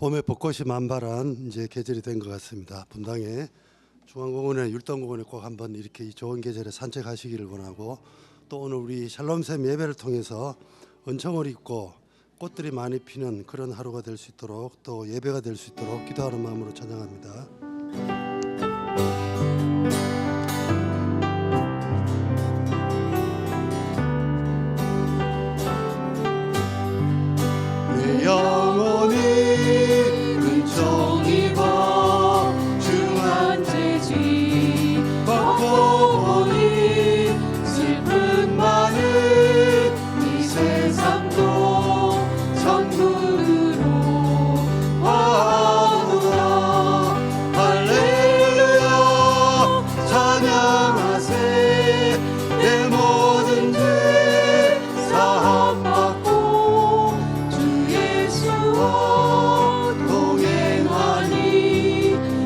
봄에 벚꽃이 만발한 이제 계절이 된 것 같습니다. 분당에 중앙공원에 율동공원에 꼭 한번 이렇게 이 좋은 계절에 산책하시기를 원하고, 또 오늘 우리 샬롬샘 예배를 통해서 은총을 입고 꽃들이 많이 피는 그런 하루가 될 수 있도록, 또 예배가 될 수 있도록 기도하는 마음으로 찬양합니다. 내 영혼이 은총 입어 중한 죄지 벗고 보니 슬픈 많은 이 세상도 천국으로 하노라. 할렐루야 찬양하세. 내 모든 죄 사함받고 주 예수와 동행하니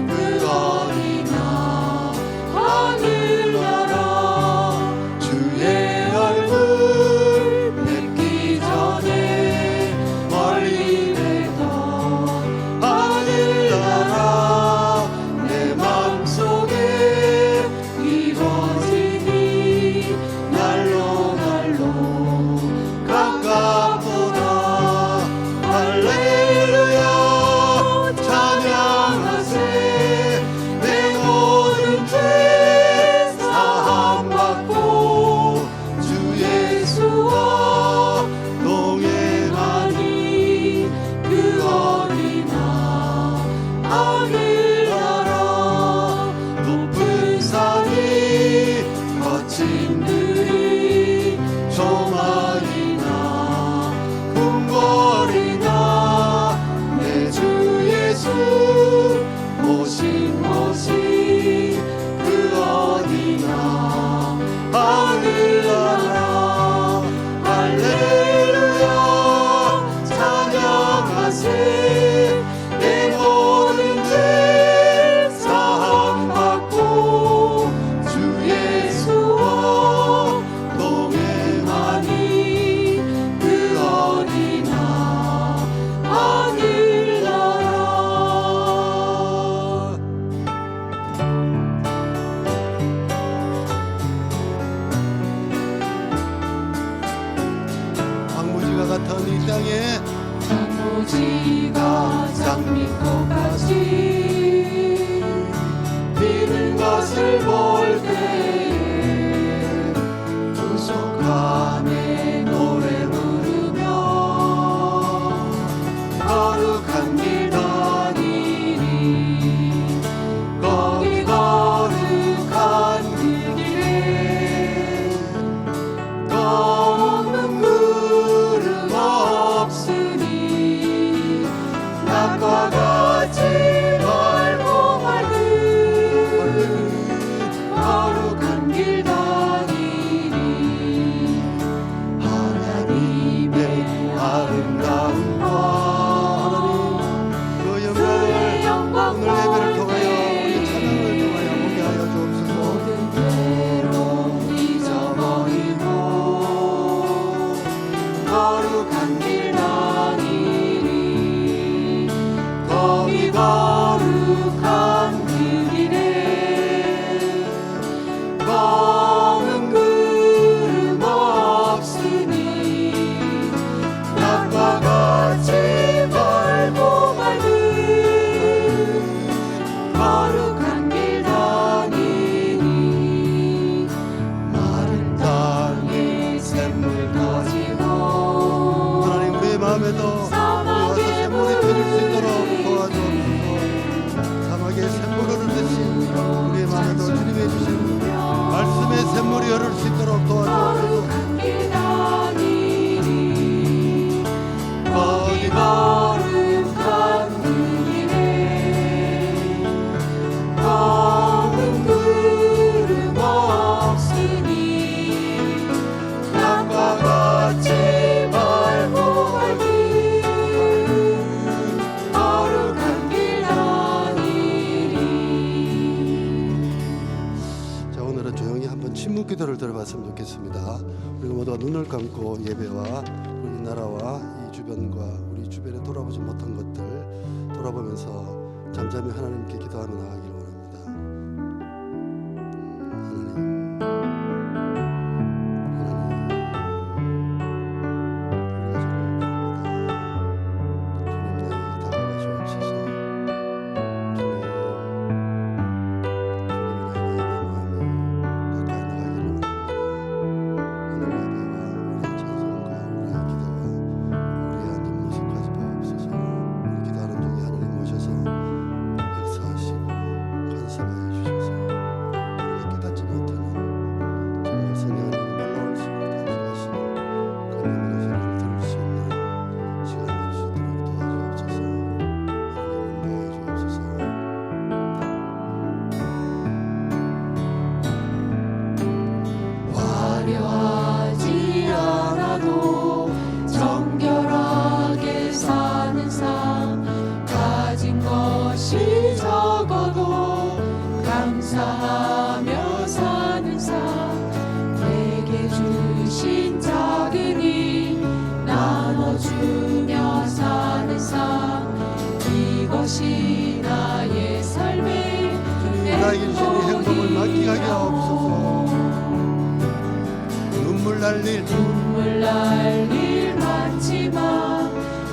그 어린아 하늘나라 주의 얼굴 뵙기 전에 멀리 뵙던 하늘나라 내 맘속에 이루어지니 날로 가깝도다. 할렐루야 찬양하세. 내 모든 죄 사함받고 주 예수와 동행하니 그 어린아 하늘나라 높은 산이 거친 들이 조망이나 궁궐이나 내 주 예수 오신 곳이 그 어디나 하늘나라. 할렐루야 찬양하세. 내 모든 죄 사함받고 주 예수와 동행하니 그 어린아 하늘나라. 광무지가 같은 이 땅에 단무지가 장미꽃같이 피는 것을 볼 때에 구속함에 노래 부르며 거룩한 길 다니리. 거기 거룩한 그 길에 검은 구름 없으니 낮과 같이 맑고 맑은 거룩한 길 다니리. 하나님의 아름다움과 그 그의 영광을 오늘 영광 예배를 통하여 우리 찬양을 통하여 보게 하여 주옵소서. 모든 괴로움 잊어버리고 거룩한 길 다니리. 거기 거룩한 그 길에 검은 구름 없으니 낮과 같이 맑고 맑은 거룩한 길 다니니. 마른 땅에 샘물 터지고 하나님 우리의 마음에도 사막의 샘물이 터질 수 있도록 물이 도와주옵소서. 사막에 샘물 흐르듯이 우리의 마음에도 주님의 주신 말씀의 샘물이 흐를 수 있도록 도와주옵소서. 거룩한 길 다니리. 거기 거룩한 그 길에 검은 구름 없으니 낮과 같이 맑고 맑은 거룩한 길 다니리. 자, 오늘은 조용히 한번 침묵 기도를 들어봤으면 좋겠습니다. 우리가 모두가 눈을 감고 예배와 우리나라와 이 주변과 우리 주변에 돌아보지 못한 것들, 돌아보면서 잠잠히 하나님께 기도하며 나가기를 원합니다. 화려하지 않아도 정결하게 사는 삶, 가진 것이 적어도 감사하며 사는 삶, 내게 주신 작은 일 나눠주며 사는 삶, 이것이 나의 삶의 나에게 주신 이 행복을 만끽하게 하옵소서. 눈물 날 일 많지만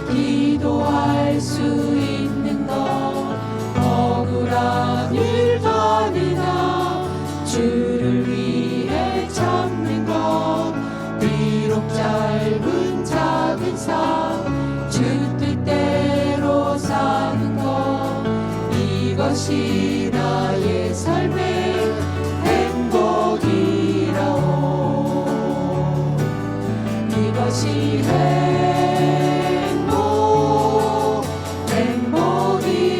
기도할 수 있는 것, 억울한 일 많으나 주를 위해 참는 것, 비록 짧은 작은 삶 주 뜻대로 사는 것, 이것이 나의 삶의 행복이라오. 이것이 행복이라오.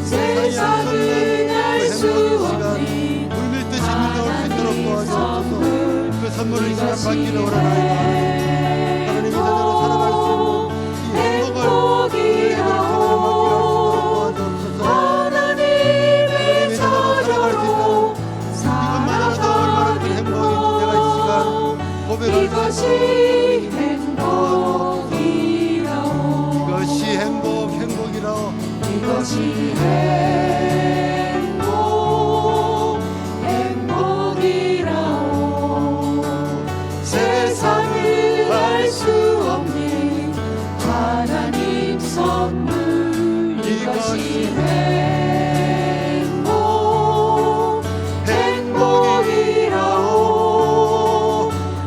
세상은 알 수 없는 물밀듯이 밀려올 수 있도록 도와주옵소서. 그 선물을 이 시간 받기를 원하나이다. 하나님의 자녀로 살아갈 수 있는 이 행복을 하나님의 자녀로 살아가는 것, 이것이 행복이라오. 이것이 행복이라오. 이것이 행복이라오. 세상은 알 수 없는 하나님 선물, 이것이 행복이라오.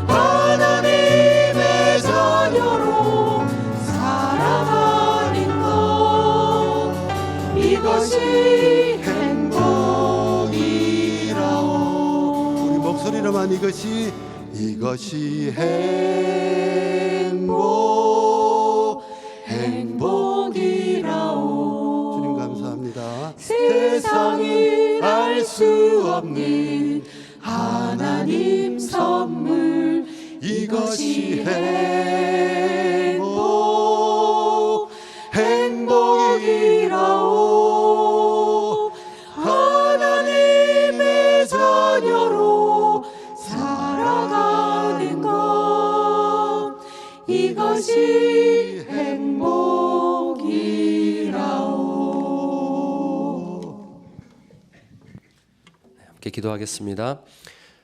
하나님의 자녀로 살아가는 것, 이것이 행복이라오. 우리 목소리로만 이것이 행복이라오. 주님 감사합니다. 세상이 알 수 없는 하나님 선물, 이것이 행복이라오. 하나님의 자녀로 살아가는 것, 이것이 행복이라오. 함께 기도하겠습니다.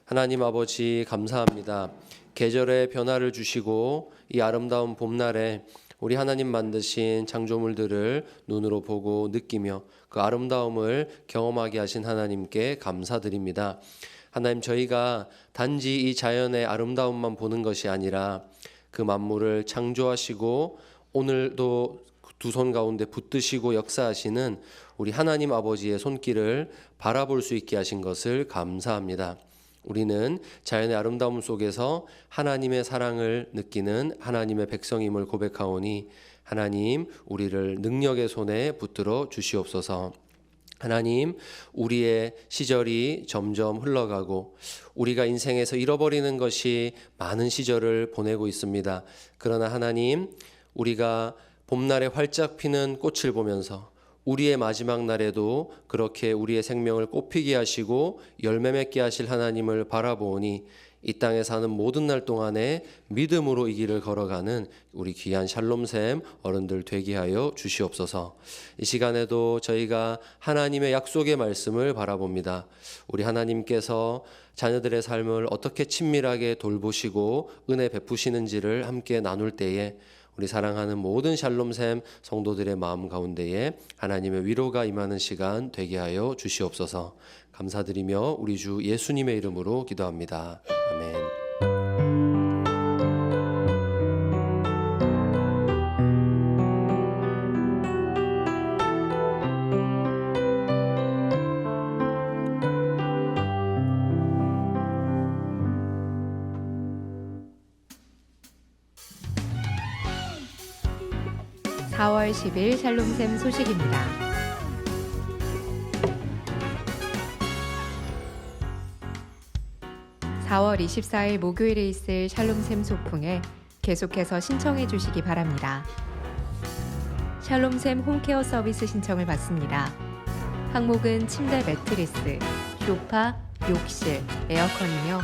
하나님 아버지 감사합니다. 계절의 변화를 주시고 이 아름다운 봄날에 우리 하나님 만드신 창조물들을 눈으로 보고 느끼며 그 아름다움을 경험하게 하신 하나님께 감사드립니다. 하나님, 저희가 단지 이 자연의 아름다움만 보는 것이 아니라 그 만물을 창조하시고 오늘도 두 손 가운데 붙드시고 역사하시는 우리 하나님 아버지의 손길을 바라볼 수 있게 하신 것을 감사합니다. 우리는 자연의 아름다움 속에서 하나님의 사랑을 느끼는 하나님의 백성임을 고백하오니 하나님, 우리를 능력의 손에 붙들어 주시옵소서. 하나님, 우리의 시절이 점점 흘러가고 우리가 인생에서 잃어버리는 것이 많은 시절을 보내고 있습니다. 그러나 하나님, 우리가 봄날에 활짝 피는 꽃을 보면서 우리의 마지막 날에도 그렇게 우리의 생명을 꽃피게 하시고 열매 맺게 하실 하나님을 바라보니 이 땅에 사는 모든 날 동안에 믿음으로 이 길을 걸어가는 우리 귀한 샬롬샘 어른들 되게 하여 주시옵소서. 이 시간에도 저희가 하나님의 약속의 말씀을 바라봅니다. 우리 하나님께서 자녀들의 삶을 어떻게 친밀하게 돌보시고 은혜 베푸시는지를 함께 나눌 때에 우리 사랑하는 모든 샬롬샘 성도들의 마음 가운데에 하나님의 위로가 임하는 시간 되게 하여 주시옵소서. 감사드리며 우리 주 예수님의 이름으로 기도합니다. 아멘. (4월 10일) 샬롬샘 소식입니다. (4월 24일) 목요일에 있을 샬롬샘 소풍에 계속해서 신청해 주시기 바랍니다. 샬롬샘 홈케어 서비스 신청을 받습니다. 항목은 침대 매트리스, 소파, 욕실, 에어컨이며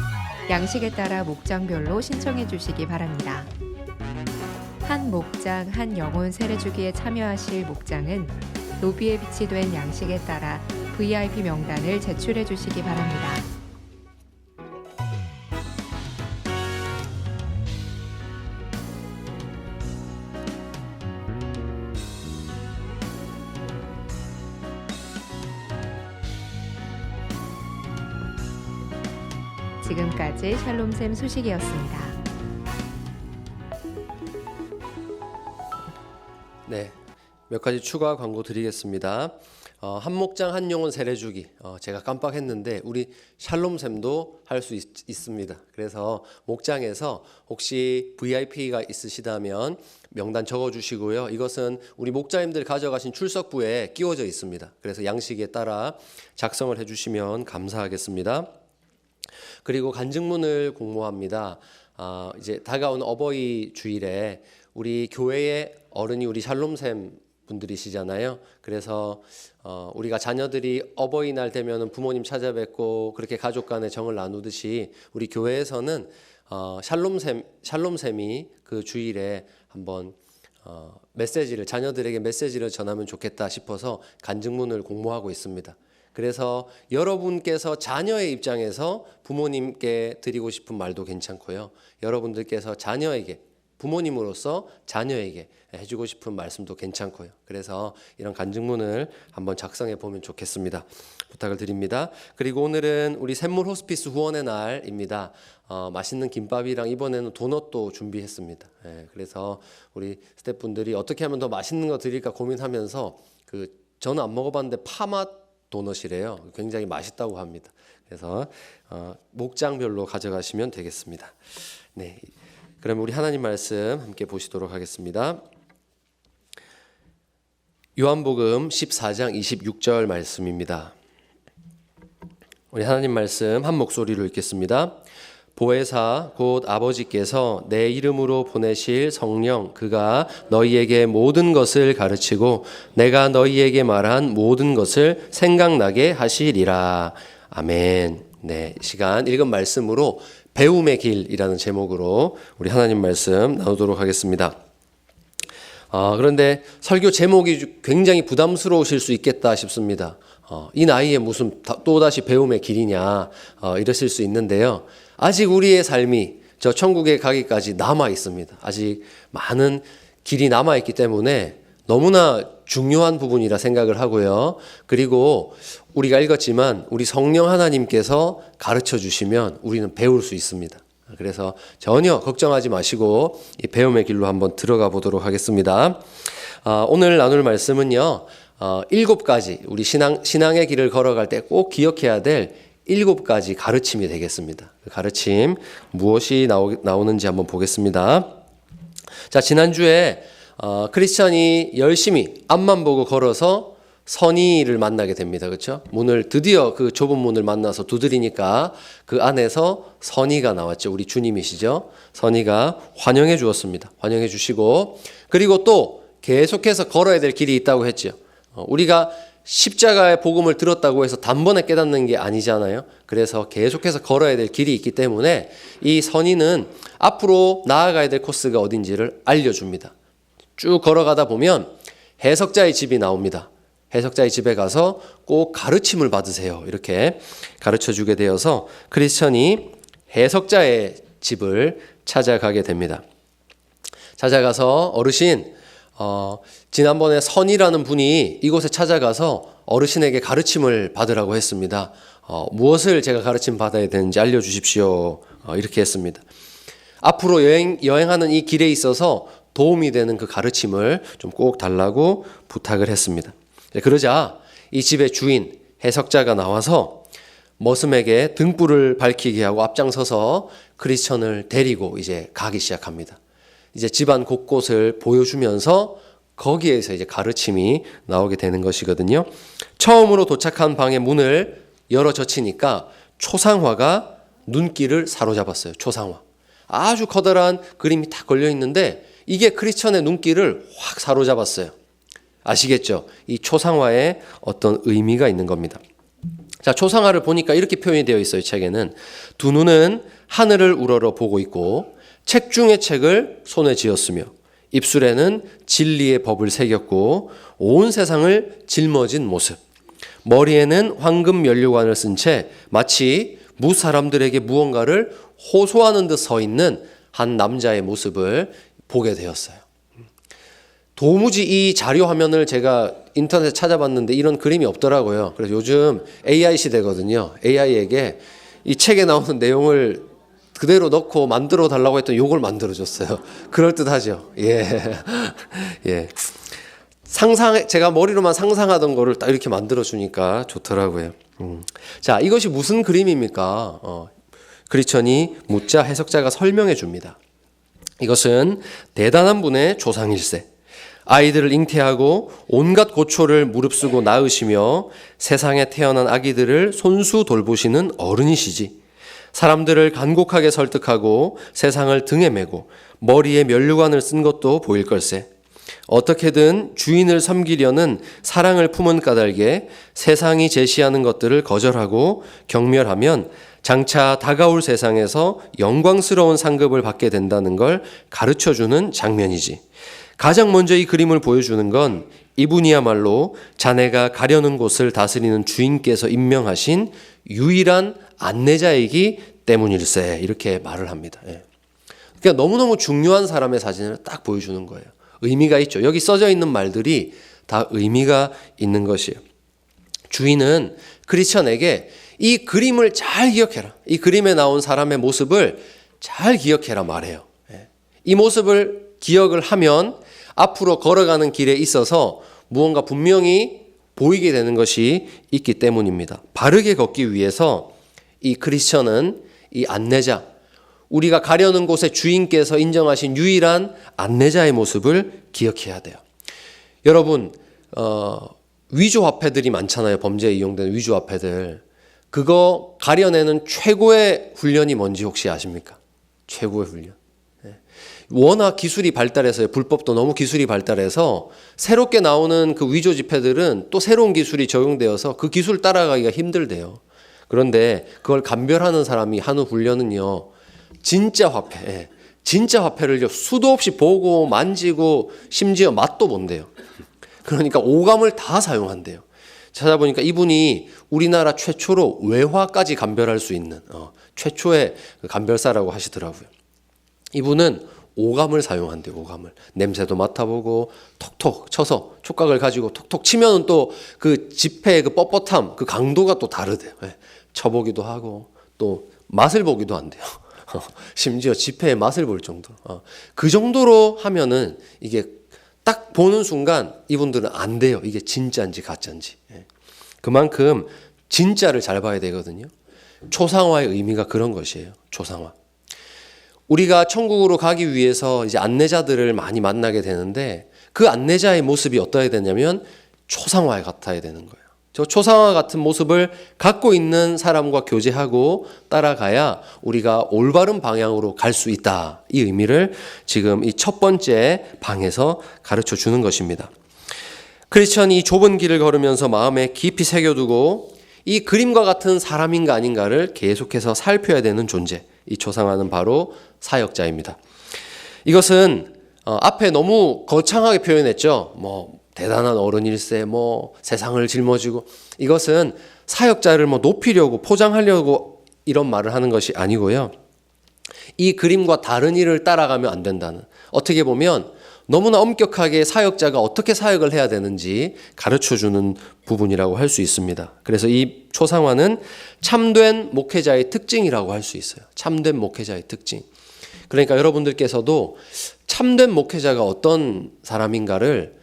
양식에 따라 목장별로 신청해 주시기 바랍니다. 한 목장, 한 영혼 세례주기에 참여하실 목장은 로비에 비치된 양식에 따라 VIP 명단을 제출해 주시기 바랍니다. 지금까지 샬롬샘 소식이었습니다. 네, 몇 가지 추가 광고 드리겠습니다. 한 목장 한 영혼 세례주기 제가 깜빡했는데 우리 샬롬샘도 할 수 있습니다. 그래서 목장에서 혹시 VIP가 있으시다면 명단 적어주시고요. 이것은 우리 목자님들 가져가신 출석부에 끼워져 있습니다. 그래서 양식에 따라 작성을 해주시면 감사하겠습니다. 그리고 간증문을 공모합니다. 이제 다가오는 어버이 주일에 우리 교회의 어른이 우리 샬롬샘 분들이시잖아요. 그래서 우리가 자녀들이 어버이날 되면은 부모님 찾아뵙고 그렇게 가족 간의 정을 나누듯이 우리 교회에서는 샬롬샘이 그 주일에 한번 메시지를 자녀들에게 메시지를 전하면 좋겠다 싶어서 간증문을 공모하고 있습니다. 그래서 여러분께서 자녀의 입장에서 부모님께 드리고 싶은 말도 괜찮고요. 여러분들께서 자녀에게 부모님으로서 자녀에게 해주고 싶은 말씀도 괜찮고요. 그래서 이런 간증문을 한번 작성해 보면 좋겠습니다. 부탁을 드립니다. 그리고 오늘은 우리 샘물 호스피스 후원의 날입니다. 맛있는 김밥이랑 이번에는 도넛도 준비했습니다. 그래서 우리 스태프분들이 어떻게 하면 더 맛있는 거 드릴까 고민하면서 저는 안 먹어봤는데 파맛 도넛이래요. 굉장히 맛있다고 합니다. 그래서 목장별로 가져가시면 되겠습니다. 네, 그럼 우리 하나님 말씀 함께 보시도록 하겠습니다. 요한복음 14장 26절 말씀입니다. 우리 하나님 말씀 한 목소리로 읽겠습니다. 보혜사 곧 아버지께서 내 이름으로 보내실 성령 그가 너희에게 모든 것을 가르치고 내가 너희에게 말한 모든 것을 생각나게 하시리라. 아멘. 네, 시간 읽은 말씀으로 배움의 길이라는 제목으로 우리 하나님 말씀 나누도록 하겠습니다. 그런데 설교 제목이 굉장히 부담스러우실 수 있겠다 싶습니다. 이 나이에 무슨 또다시 배움의 길이냐 이러실 수 있는데요. 아직 우리의 삶이 저 천국에 가기까지 남아 있습니다. 아직 많은 길이 남아 있기 때문에 너무나 중요한 부분이라 생각을 하고요. 그리고 우리가 읽었지만 우리 성령 하나님께서 가르쳐 주시면 우리는 배울 수 있습니다. 그래서 전혀 걱정하지 마시고 이 배움의 길로 한번 들어가 보도록 하겠습니다. 오늘 나눌 말씀은요. 7가지 우리 신앙의 길을 걸어갈 때 꼭 기억해야 될 7가지 가르침이 되겠습니다. 그 가르침 무엇이 나오는지 한번 보겠습니다. 자, 지난주에 크리스천이 열심히 앞만 보고 걸어서 선의를 만나게 됩니다. 그렇죠? 문을 드디어 그 좁은 문을 만나서 두드리니까 그 안에서 선의가 나왔죠. 우리 주님이시죠. 선의가 환영해 주었습니다. 환영해 주시고 그리고 또 계속해서 걸어야 될 길이 있다고 했죠. 우리가 십자가의 복음을 들었다고 해서 단번에 깨닫는 게 아니잖아요. 그래서 계속해서 걸어야 될 길이 있기 때문에 이 선인은 앞으로 나아가야 될 코스가 어딘지를 알려줍니다. 쭉 걸어가다 보면 해석자의 집이 나옵니다. 해석자의 집에 가서 꼭 가르침을 받으세요. 이렇게 가르쳐주게 되어서 크리스천이 해석자의 집을 찾아가게 됩니다. 찾아가서 어르신, 지난번에 선이라는 분이 이곳에 찾아가서 어르신에게 가르침을 받으라고 했습니다. 무엇을 제가 가르침 받아야 되는지 알려주십시오. 이렇게 했습니다. 앞으로 여행하는 이 길에 있어서 도움이 되는 그 가르침을 좀 꼭 달라고 부탁을 했습니다. 그러자 이 집의 주인 해석자가 나와서 머슴에게 등불을 밝히게 하고 앞장서서 크리스천을 데리고 이제 가기 시작합니다. 이제 집안 곳곳을 보여주면서 거기에서 이제 가르침이 나오게 되는 것이거든요. 처음으로 도착한 방의 문을 열어 젖히니까 초상화가 눈길을 사로잡았어요. 초상화. 아주 커다란 그림이 딱 걸려 있는데 이게 크리스천의 눈길을 확 사로잡았어요. 아시겠죠? 이 초상화에 어떤 의미가 있는 겁니다. 자, 초상화를 보니까 이렇게 표현이 되어 있어요. 책에는 두 눈은 하늘을 우러러 보고 있고 책 중의 책을 손에 쥐었으며 입술에는 진리의 법을 새겼고 온 세상을 짊어진 모습. 머리에는 황금 면류관을 쓴 채 마치 무사람들에게 무언가를 호소하는 듯 서 있는 한 남자의 모습을 보게 되었어요. 도무지 이 자료 화면을 제가 인터넷에 찾아봤는데 이런 그림이 없더라고요. 그래서 요즘 AI 시대거든요. AI에게 이 책에 나오는 내용을 그대로 넣고 만들어 달라고 했더니 요걸 만들어줬어요. 그럴듯하죠. 예. 예. 제가 머리로만 상상하던 거를 딱 이렇게 만들어주니까 좋더라고요. 자, 이것이 무슨 그림입니까? 크리스천이 묻자 해석자가 설명해 줍니다. 이것은 대단한 분의 조상일세. 아이들을 잉태하고 온갖 고초를 무릅쓰고 낳으시며 세상에 태어난 아기들을 손수 돌보시는 어른이시지. 사람들을 간곡하게 설득하고 세상을 등에 메고 머리에 면류관을 쓴 것도 보일 걸세. 어떻게든 주인을 섬기려는 사랑을 품은 까닭에 세상이 제시하는 것들을 거절하고 경멸하면 장차 다가올 세상에서 영광스러운 상급을 받게 된다는 걸 가르쳐주는 장면이지. 가장 먼저 이 그림을 보여주는 건 이분이야말로 자네가 가려는 곳을 다스리는 주인께서 임명하신 유일한 안내자이기 때문일세. 이렇게 말을 합니다. 그러니까 너무너무 중요한 사람의 사진을 딱 보여주는 거예요. 의미가 있죠. 여기 써져 있는 말들이 다 의미가 있는 것이에요. 주인은 크리스천에게 이 그림을 잘 기억해라. 이 그림에 나온 사람의 모습을 잘 기억해라 말해요. 이 모습을 기억을 하면 앞으로 걸어가는 길에 있어서 무언가 분명히 보이게 되는 것이 있기 때문입니다. 바르게 걷기 위해서 이 크리스천은 이 안내자, 우리가 가려는 곳의 주인께서 인정하신 유일한 안내자의 모습을 기억해야 돼요. 여러분, 위조화폐들이 많잖아요. 범죄에 이용되는 위조화폐들. 그거 가려내는 최고의 훈련이 뭔지 혹시 아십니까? 최고의 훈련. 워낙 기술이 발달해서요. 불법도 너무 기술이 발달해서 새롭게 나오는 그 위조 지폐들은 또 새로운 기술이 적용되어서 그 기술 따라가기가 힘들대요. 그런데 그걸 감별하는 사람이 하는 훈련은요. 진짜 화폐, 진짜 화폐를 수도 없이 보고 만지고 심지어 맛도 본대요. 그러니까 오감을 다 사용한대요. 찾아보니까 이분이 우리나라 최초로 외화까지 감별할 수 있는 최초의 감별사라고 하시더라고요. 이분은 오감을 사용한대요. 오감을. 냄새도 맡아보고 톡톡 쳐서 촉각을 가지고 톡톡 치면 또 그 지폐의 그 뻣뻣함, 그 강도가 또 다르대요. 쳐보기도 하고 또 맛을 보기도 한대요. 심지어 지폐의 맛을 볼 정도. 그 정도로 하면은 이게 딱 보는 순간 이분들은 안 돼요. 이게 진짜인지 가짜인지. 그만큼 진짜를 잘 봐야 되거든요. 초상화의 의미가 그런 것이에요. 초상화. 우리가 천국으로 가기 위해서 이제 안내자들을 많이 만나게 되는데 그 안내자의 모습이 어떠해야 되냐면 초상화 같아야 되는 거예요. 저 초상화 같은 모습을 갖고 있는 사람과 교제하고 따라가야 우리가 올바른 방향으로 갈 수 있다. 이 의미를 지금 이 첫 번째 방에서 가르쳐 주는 것입니다. 크리스천이 이 좁은 길을 걸으면서 마음에 깊이 새겨두고 이 그림과 같은 사람인가 아닌가를 계속해서 살펴야 되는 존재, 이 초상화는 바로 사역자입니다. 이것은 앞에 너무 거창하게 표현했죠. 뭐 대단한 어른일세, 뭐 세상을 짊어지고, 이것은 사역자를 뭐 높이려고 포장하려고 이런 말을 하는 것이 아니고요. 이 그림과 다른 일을 따라가면 안 된다는, 어떻게 보면 너무나 엄격하게 사역자가 어떻게 사역을 해야 되는지 가르쳐주는 부분이라고 할 수 있습니다. 그래서 이 초상화는 참된 목회자의 특징이라고 할 수 있어요. 참된 목회자의 특징. 그러니까 여러분들께서도 참된 목회자가 어떤 사람인가를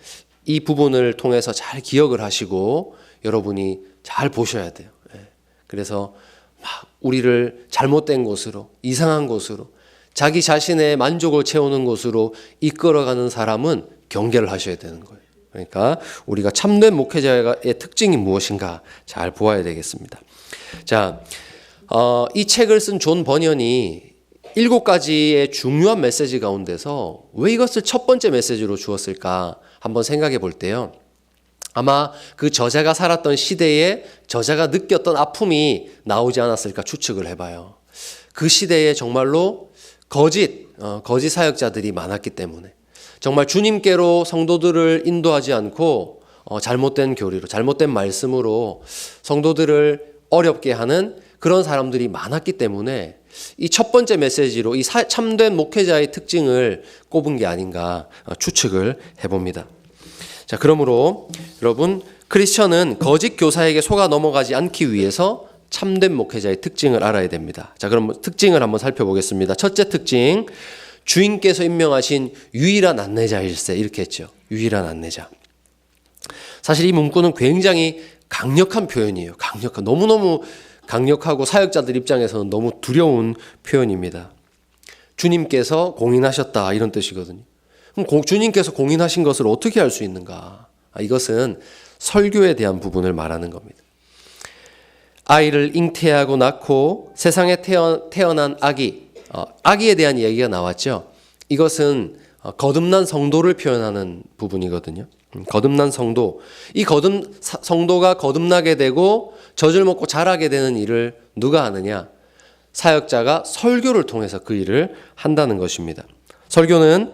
이 부분을 통해서 잘 기억을 하시고 여러분이 잘 보셔야 돼요. 그래서 막 우리를 잘못된 곳으로, 이상한 곳으로, 자기 자신의 만족을 채우는 곳으로 이끌어가는 사람은 경계를 하셔야 되는 거예요. 그러니까 우리가 참된 목회자의 특징이 무엇인가 잘 보아야 되겠습니다. 자, 이 책을 쓴 존 버년이 7가지의 중요한 메시지 가운데서 왜 이것을 첫 번째 메시지로 주었을까 한번 생각해 볼 때요, 아마 그 저자가 살았던 시대에 저자가 느꼈던 아픔이 나오지 않았을까 추측을 해봐요. 그 시대에 정말로 거짓 사역자들이 많았기 때문에, 정말 주님께로 성도들을 인도하지 않고 잘못된 교리로, 잘못된 말씀으로 성도들을 어렵게 하는 그런 사람들이 많았기 때문에 이 첫 번째 메시지로 이 참된 목회자의 특징을 꼽은 게 아닌가 추측을 해봅니다. 자, 그러므로 여러분, 크리스천은 거짓 교사에게 속아 넘어가지 않기 위해서 참된 목회자의 특징을 알아야 됩니다. 자, 그럼 특징을 한번 살펴보겠습니다. 첫째 특징, 주인께서 임명하신 유일한 안내자일세, 이렇게 했죠. 유일한 안내자. 사실 이 문구는 굉장히 강력한 표현이에요. 너무너무 강력하고 사역자들 입장에서는 너무 두려운 표현입니다. 주님께서 공인하셨다, 이런 뜻이거든요. 그럼 주님께서 공인하신 것을 어떻게 알 수 있는가? 이것은 설교에 대한 부분을 말하는 겁니다. 아이를 잉태하고 낳고 세상에 태어난 아기에 대한 얘기가 나왔죠. 이것은 거듭난 성도를 표현하는 부분이거든요. 거듭난 성도, 이 성도가 거듭나게 되고 젖을 먹고 자라게 되는 일을 누가 하느냐? 사역자가 설교를 통해서 그 일을 한다는 것입니다. 설교는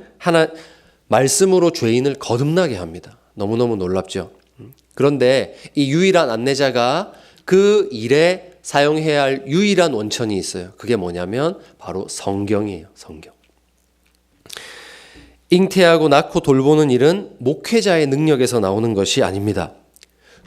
말씀으로 죄인을 거듭나게 합니다. 너무너무 놀랍죠. 그런데 이 유일한 안내자가 그 일에 사용해야 할 유일한 원천이 있어요. 그게 뭐냐면 바로 성경이에요. 성경. 잉태하고 낳고 돌보는 일은 목회자의 능력에서 나오는 것이 아닙니다.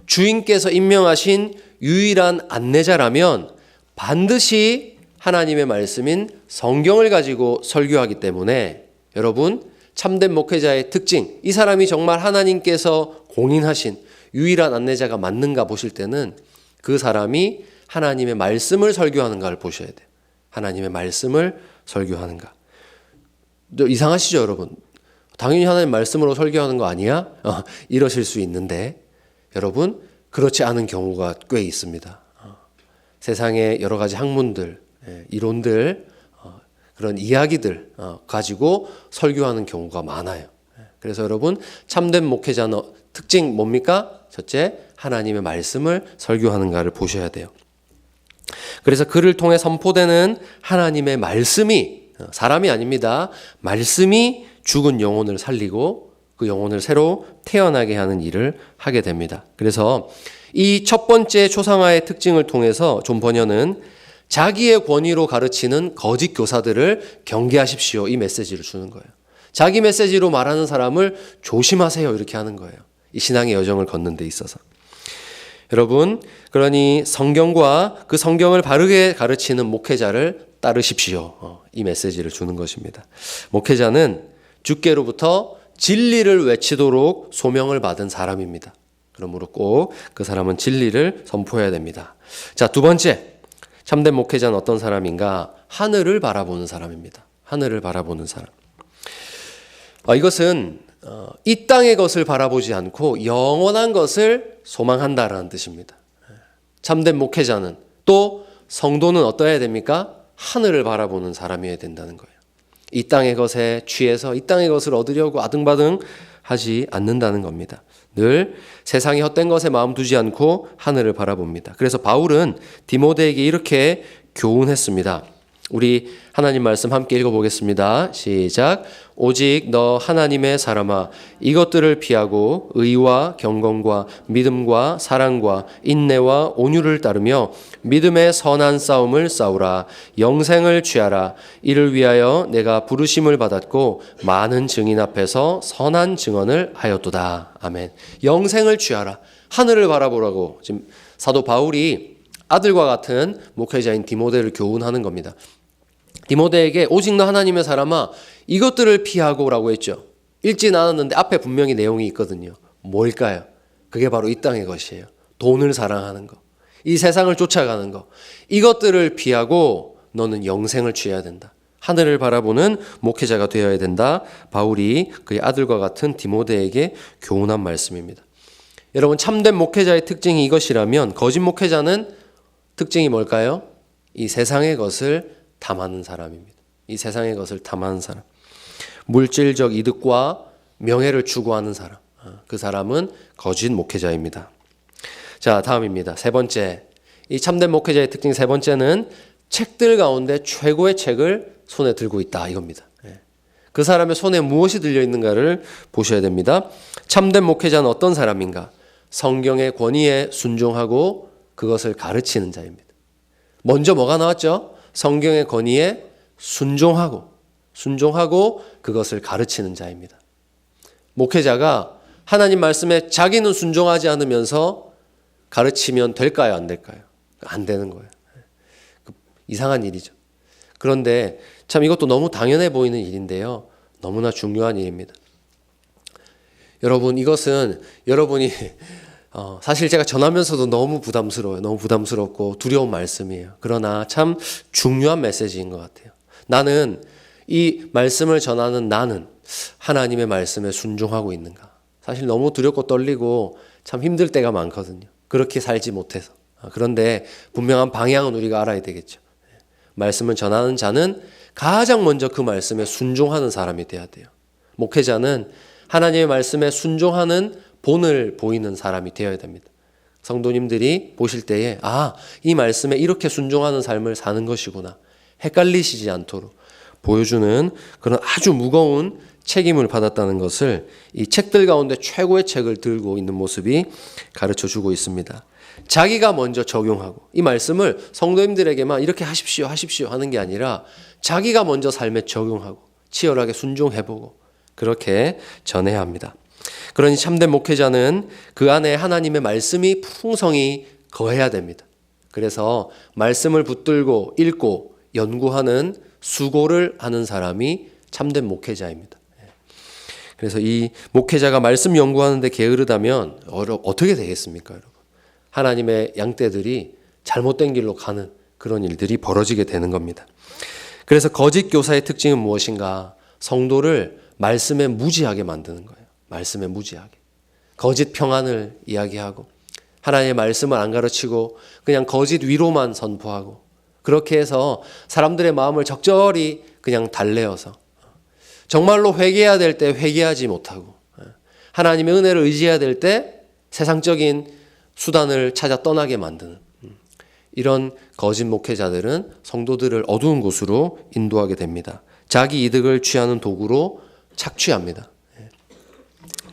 주인께서 임명하신 유일한 안내자라면 반드시 하나님의 말씀인 성경을 가지고 설교하기 때문에, 여러분, 참된 목회자의 특징, 이 사람이 정말 하나님께서 공인하신 유일한 안내자가 맞는가 보실 때는 그 사람이 하나님의 말씀을 설교하는가를 보셔야 돼요. 하나님의 말씀을 설교하는가. 이상하시죠, 여러분? 당연히 하나님 말씀으로 설교하는 거 아니야? 이러실 수 있는데, 여러분, 그렇지 않은 경우가 꽤 있습니다. 세상의 여러 가지 학문들, 이론들, 그런 이야기들 가지고 설교하는 경우가 많아요. 그래서 여러분, 참된 목회자는 특징 뭡니까? 첫째, 하나님의 말씀을 설교하는가를 보셔야 돼요. 그래서 그를 통해 선포되는 하나님의 말씀이, 사람이 아닙니다, 말씀이 죽은 영혼을 살리고 그 영혼을 새로 태어나게 하는 일을 하게 됩니다. 그래서 이 첫 번째 초상화의 특징을 통해서 존 버년은 자기의 권위로 가르치는 거짓 교사들을 경계하십시오, 이 메시지를 주는 거예요. 자기 메시지로 말하는 사람을 조심하세요, 이렇게 하는 거예요. 이 신앙의 여정을 걷는 데 있어서. 여러분, 그러니 성경과 그 성경을 바르게 가르치는 목회자를 따르십시오, 이 메시지를 주는 것입니다. 목회자는 주께로부터 진리를 외치도록 소명을 받은 사람입니다. 그러므로 꼭 그 사람은 진리를 선포해야 됩니다. 자, 두 번째, 참된 목회자는 어떤 사람인가? 하늘을 바라보는 사람입니다. 하늘을 바라보는 사람. 이것은 이 땅의 것을 바라보지 않고 영원한 것을 소망한다라는 뜻입니다. 참된 목회자는, 또 성도는 어떠해야 됩니까? 하늘을 바라보는 사람이어야 된다는 거예요. 이 땅의 것에 취해서 이 땅의 것을 얻으려고 아등바등 하지 않는다는 겁니다. 늘 세상의 헛된 것에 마음 두지 않고 하늘을 바라봅니다. 그래서 바울은 디모데에게 이렇게 교훈했습니다. 우리 하나님 말씀 함께 읽어보겠습니다. 시작. 오직 너 하나님의 사람아, 이것들을 피하고 의와 경건과 믿음과 사랑과 인내와 온유를 따르며 믿음의 선한 싸움을 싸우라. 영생을 취하라. 이를 위하여 내가 부르심을 받았고 많은 증인 앞에서 선한 증언을 하였도다. 아멘. 영생을 취하라. 하늘을 바라보라고 지금 사도 바울이 아들과 같은 목회자인 디모데를 교훈하는 겁니다. 디모데에게 오직 너 하나님의 사람아, 이것들을 피하고라고 했죠. 읽진 않았는데 앞에 분명히 내용이 있거든요. 뭘까요? 그게 바로 이 땅의 것이에요. 돈을 사랑하는 거, 이 세상을 쫓아가는 거, 이것들을 피하고 너는 영생을 취해야 된다. 하늘을 바라보는 목회자가 되어야 된다. 바울이 그의 아들과 같은 디모데에게 교훈한 말씀입니다. 여러분, 참된 목회자의 특징이 이것이라면 거짓 목회자는 특징이 뭘까요? 이 세상의 것을 탐하는 사람입니다. 이 세상의 것을 탐하는 사람, 물질적 이득과 명예를 추구하는 사람, 그 사람은 거짓 목회자입니다. 자, 다음입니다. 세 번째, 이 참된 목회자의 특징 세 번째는 책들 가운데 최고의 책을 손에 들고 있다, 이겁니다. 그 사람의 손에 무엇이 들려 있는가를 보셔야 됩니다. 참된 목회자는 어떤 사람인가? 성경의 권위에 순종하고 그것을 가르치는 자입니다. 먼저 뭐가 나왔죠? 성경의 권위에 순종하고 그것을 가르치는 자입니다. 목회자가 하나님 말씀에 자기는 순종하지 않으면서 가르치면 될까요? 안 될까요? 안 되는 거예요. 이상한 일이죠. 그런데 참 이것도 너무 당연해 보이는 일인데요. 너무나 중요한 일입니다. 여러분, 이것은 여러분이 사실 제가 전하면서도 너무 부담스러워요. 너무 부담스럽고 두려운 말씀이에요. 그러나 참 중요한 메시지인 것 같아요. 나는 이 말씀을 전하는 나는 하나님의 말씀에 순종하고 있는가? 사실 너무 두렵고 떨리고 참 힘들 때가 많거든요. 그렇게 살지 못해서. 그런데 분명한 방향은 우리가 알아야 되겠죠. 말씀을 전하는 자는 가장 먼저 그 말씀에 순종하는 사람이 돼야 돼요. 목회자는 하나님의 말씀에 순종하는 본을 보이는 사람이 되어야 됩니다. 성도님들이 보실 때에 이 말씀에 이렇게 순종하는 삶을 사는 것이구나, 헷갈리시지 않도록 보여주는 그런 아주 무거운 책임을 받았다는 것을 이 책들 가운데 최고의 책을 들고 있는 모습이 가르쳐주고 있습니다. 자기가 먼저 적용하고 이 말씀을 성도님들에게만 이렇게 하십시오 하는 게 아니라 자기가 먼저 삶에 적용하고 치열하게 순종해보고 그렇게 전해야 합니다. 그러니 참된 목회자는 그 안에 하나님의 말씀이 풍성히 거해야 됩니다. 그래서 말씀을 붙들고 읽고 연구하는 수고를 하는 사람이 참된 목회자입니다. 그래서 이 목회자가 말씀 연구하는데 게으르다면 어떻게 되겠습니까, 여러분? 하나님의 양떼들이 잘못된 길로 가는 그런 일들이 벌어지게 되는 겁니다. 그래서 거짓 교사의 특징은 무엇인가? 성도를 말씀에 무지하게 만드는 거예요. 말씀에 무지하게. 거짓 평안을 이야기하고 하나님의 말씀을 안 가르치고 그냥 거짓 위로만 선포하고 그렇게 해서 사람들의 마음을 적절히 그냥 달래어서 정말로 회개해야 될 때 회개하지 못하고 하나님의 은혜를 의지해야 될 때 세상적인 수단을 찾아 떠나게 만드는 이런 거짓 목회자들은 성도들을 어두운 곳으로 인도하게 됩니다. 자기 이득을 취하는 도구로 착취합니다.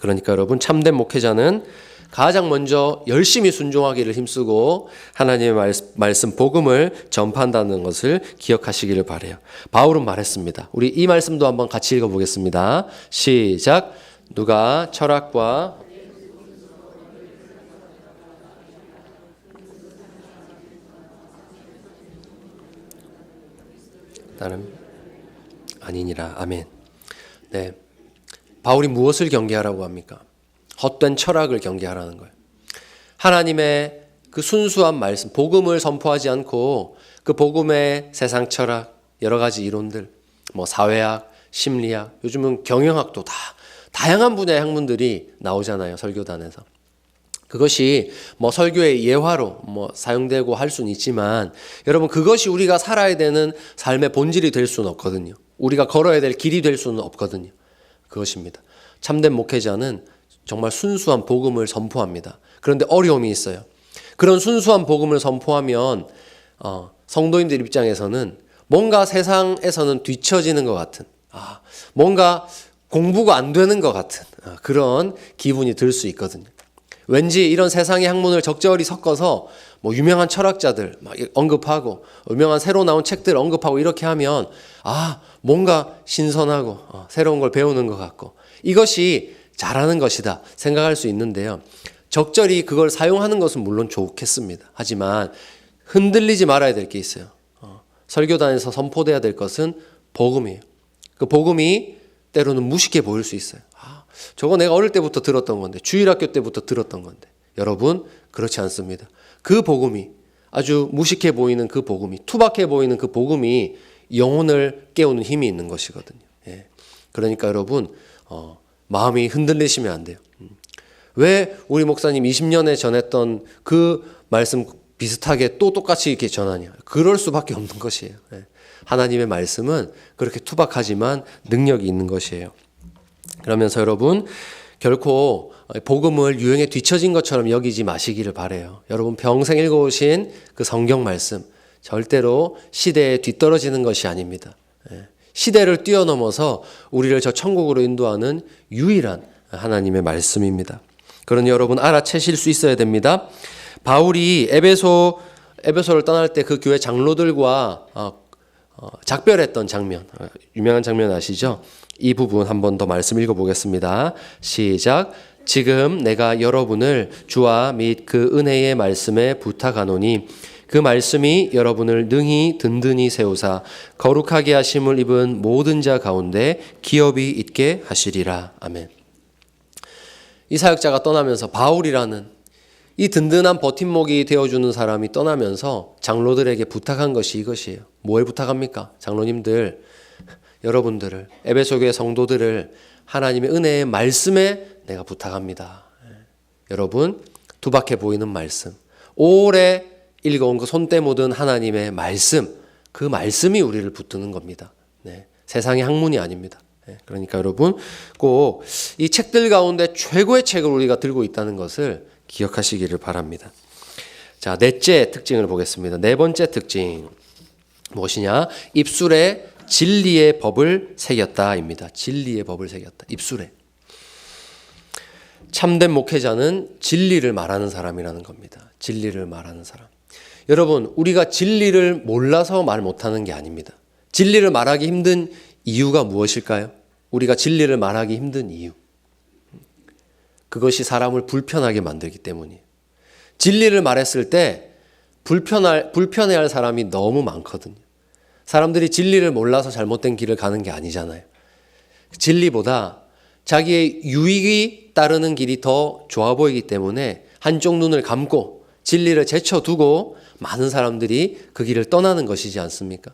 그러니까 여러분, 참된 목회자는 가장 먼저 열심히 순종하기를 힘쓰고 하나님의 말씀 복음을 전파한다는 것을 기억하시기를 바라요. 바울은 말했습니다. 우리 이 말씀도 한번 같이 읽어보겠습니다. 시작. 누가 철학과 나는 아니니라. 아멘. 네. 바울이 무엇을 경계하라고 합니까? 헛된 철학을 경계하라는 거예요. 하나님의 그 순수한 말씀, 복음을 선포하지 않고 그 복음의 세상 철학, 여러 가지 이론들, 사회학, 심리학, 요즘은 경영학도 다양한 분야의 학문들이 나오잖아요, 설교단에서. 그것이 설교의 예화로 사용되고 할 수는 있지만 여러분, 그것이 우리가 살아야 되는 삶의 본질이 될 수는 없거든요. 우리가 걸어야 될 길이 될 수는 없거든요. 그것입니다. 참된 목회자는 정말 순수한 복음을 선포합니다. 그런데 어려움이 있어요. 그런 순수한 복음을 선포하면 성도님들 입장에서는 뭔가 세상에서는 뒤처지는 것 같은, 뭔가 공부가 안 되는 것 같은 그런 기분이 들 수 있거든요. 왠지 이런 세상의 학문을 적절히 섞어서 뭐 유명한 철학자들 막 언급하고 유명한 새로 나온 책들 언급하고 이렇게 하면 뭔가 신선하고 새로운 걸 배우는 것 같고 이것이 잘하는 것이다 생각할 수 있는데요. 적절히 그걸 사용하는 것은 물론 좋겠습니다. 하지만 흔들리지 말아야 될 게 있어요. 설교단에서 선포돼야 될 것은 복음이에요. 그 복음이 때로는 무식해 보일 수 있어요. 저거 내가 어릴 때부터 들었던 건데, 주일학교 때부터 들었던 건데. 여러분, 그렇지 않습니다. 그 복음이, 아주 무식해 보이는 그 복음이, 투박해 보이는 그 복음이 영혼을 깨우는 힘이 있는 것이거든요. 예. 그러니까 여러분, 마음이 흔들리시면 안 돼요. 왜 우리 목사님 20년에 전했던 그 말씀 비슷하게 또 똑같이 이렇게 전하냐? 그럴 수밖에 없는 것이에요. 예. 하나님의 말씀은 그렇게 투박하지만 능력이 있는 것이에요. 그러면서 여러분 결코 복음을 유행에 뒤처진 것처럼 여기지 마시기를 바라요. 여러분 평생 읽어오신 그 성경 말씀 절대로 시대에 뒤떨어지는 것이 아닙니다. 시대를 뛰어넘어서 우리를 저 천국으로 인도하는 유일한 하나님의 말씀입니다. 그러니 여러분 알아채실 수 있어야 됩니다. 바울이 에베소를 떠날 때 그 교회 장로들과 작별했던 장면, 유명한 장면 아시죠? 이 부분 한 번 더 말씀 읽어보겠습니다. 시작. 지금 내가 여러분을 주와 및 그 은혜의 말씀에 부탁하노니 그 말씀이 여러분을 능히 든든히 세우사 거룩하게 하심을 입은 모든 자 가운데 기업이 있게 하시리라. 아멘. 이 사역자가 떠나면서 바울이라는 이 든든한 버팀목이 되어주는 사람이 떠나면서 장로들에게 부탁한 것이 이것이에요. 뭘 부탁합니까? 장로님들, 여러분들을, 에베소 교회 성도들을 하나님의 은혜의 말씀에 내가 부탁합니다. 여러분, 투박해 보이는 말씀, 오래 읽어온 그 손때 묻은 하나님의 말씀, 그 말씀이 우리를 붙드는 겁니다. 세상의 학문이 아닙니다. 그러니까 여러분 꼭 이 책들 가운데 최고의 책을 우리가 들고 있다는 것을 기억하시기를 바랍니다. 자, 넷째 특징을 보겠습니다. 네 번째 특징 무엇이냐? 입술에 진리의 법을 새겼다입니다. 진리의 법을 새겼다. 입술에. 참된 목회자는 진리를 말하는 사람이라는 겁니다. 진리를 말하는 사람. 여러분, 우리가 진리를 몰라서 말 못하는 게 아닙니다. 진리를 말하기 힘든 이유가 무엇일까요? 우리가 진리를 말하기 힘든 이유. 그것이 사람을 불편하게 만들기 때문이에요. 진리를 말했을 때 불편해할 사람이 너무 많거든요. 사람들이 진리를 몰라서 잘못된 길을 가는 게 아니잖아요. 진리보다 자기의 유익이 따르는 길이 더 좋아 보이기 때문에 한쪽 눈을 감고 진리를 제쳐두고 많은 사람들이 그 길을 떠나는 것이지 않습니까?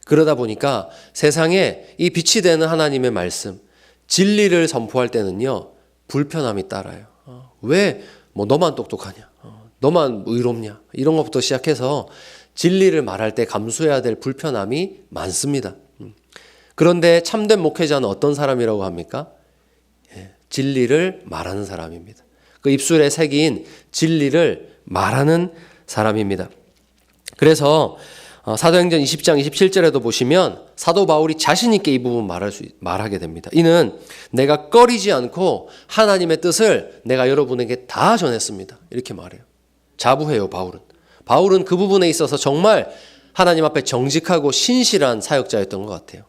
그러다 보니까 세상에 이 빛이 되는 하나님의 말씀, 진리를 선포할 때는요, 불편함이 따라요. 왜 너만 똑똑하냐? 너만 의롭냐? 이런 것부터 시작해서 진리를 말할 때 감수해야 될 불편함이 많습니다. 그런데 참된 목회자는 어떤 사람이라고 합니까? 진리를 말하는 사람입니다. 그 입술에 새긴 진리를 말하는 사람입니다. 그래서 사도행전 20장 27절에도 보시면 사도 바울이 자신 있게 이 부분 말하게 됩니다. 이는 내가 꺼리지 않고 하나님의 뜻을 내가 여러분에게 다 전했습니다. 이렇게 말해요. 자부해요, 바울은. 바울은 그 부분에 있어서 정말 하나님 앞에 정직하고 신실한 사역자였던 것 같아요.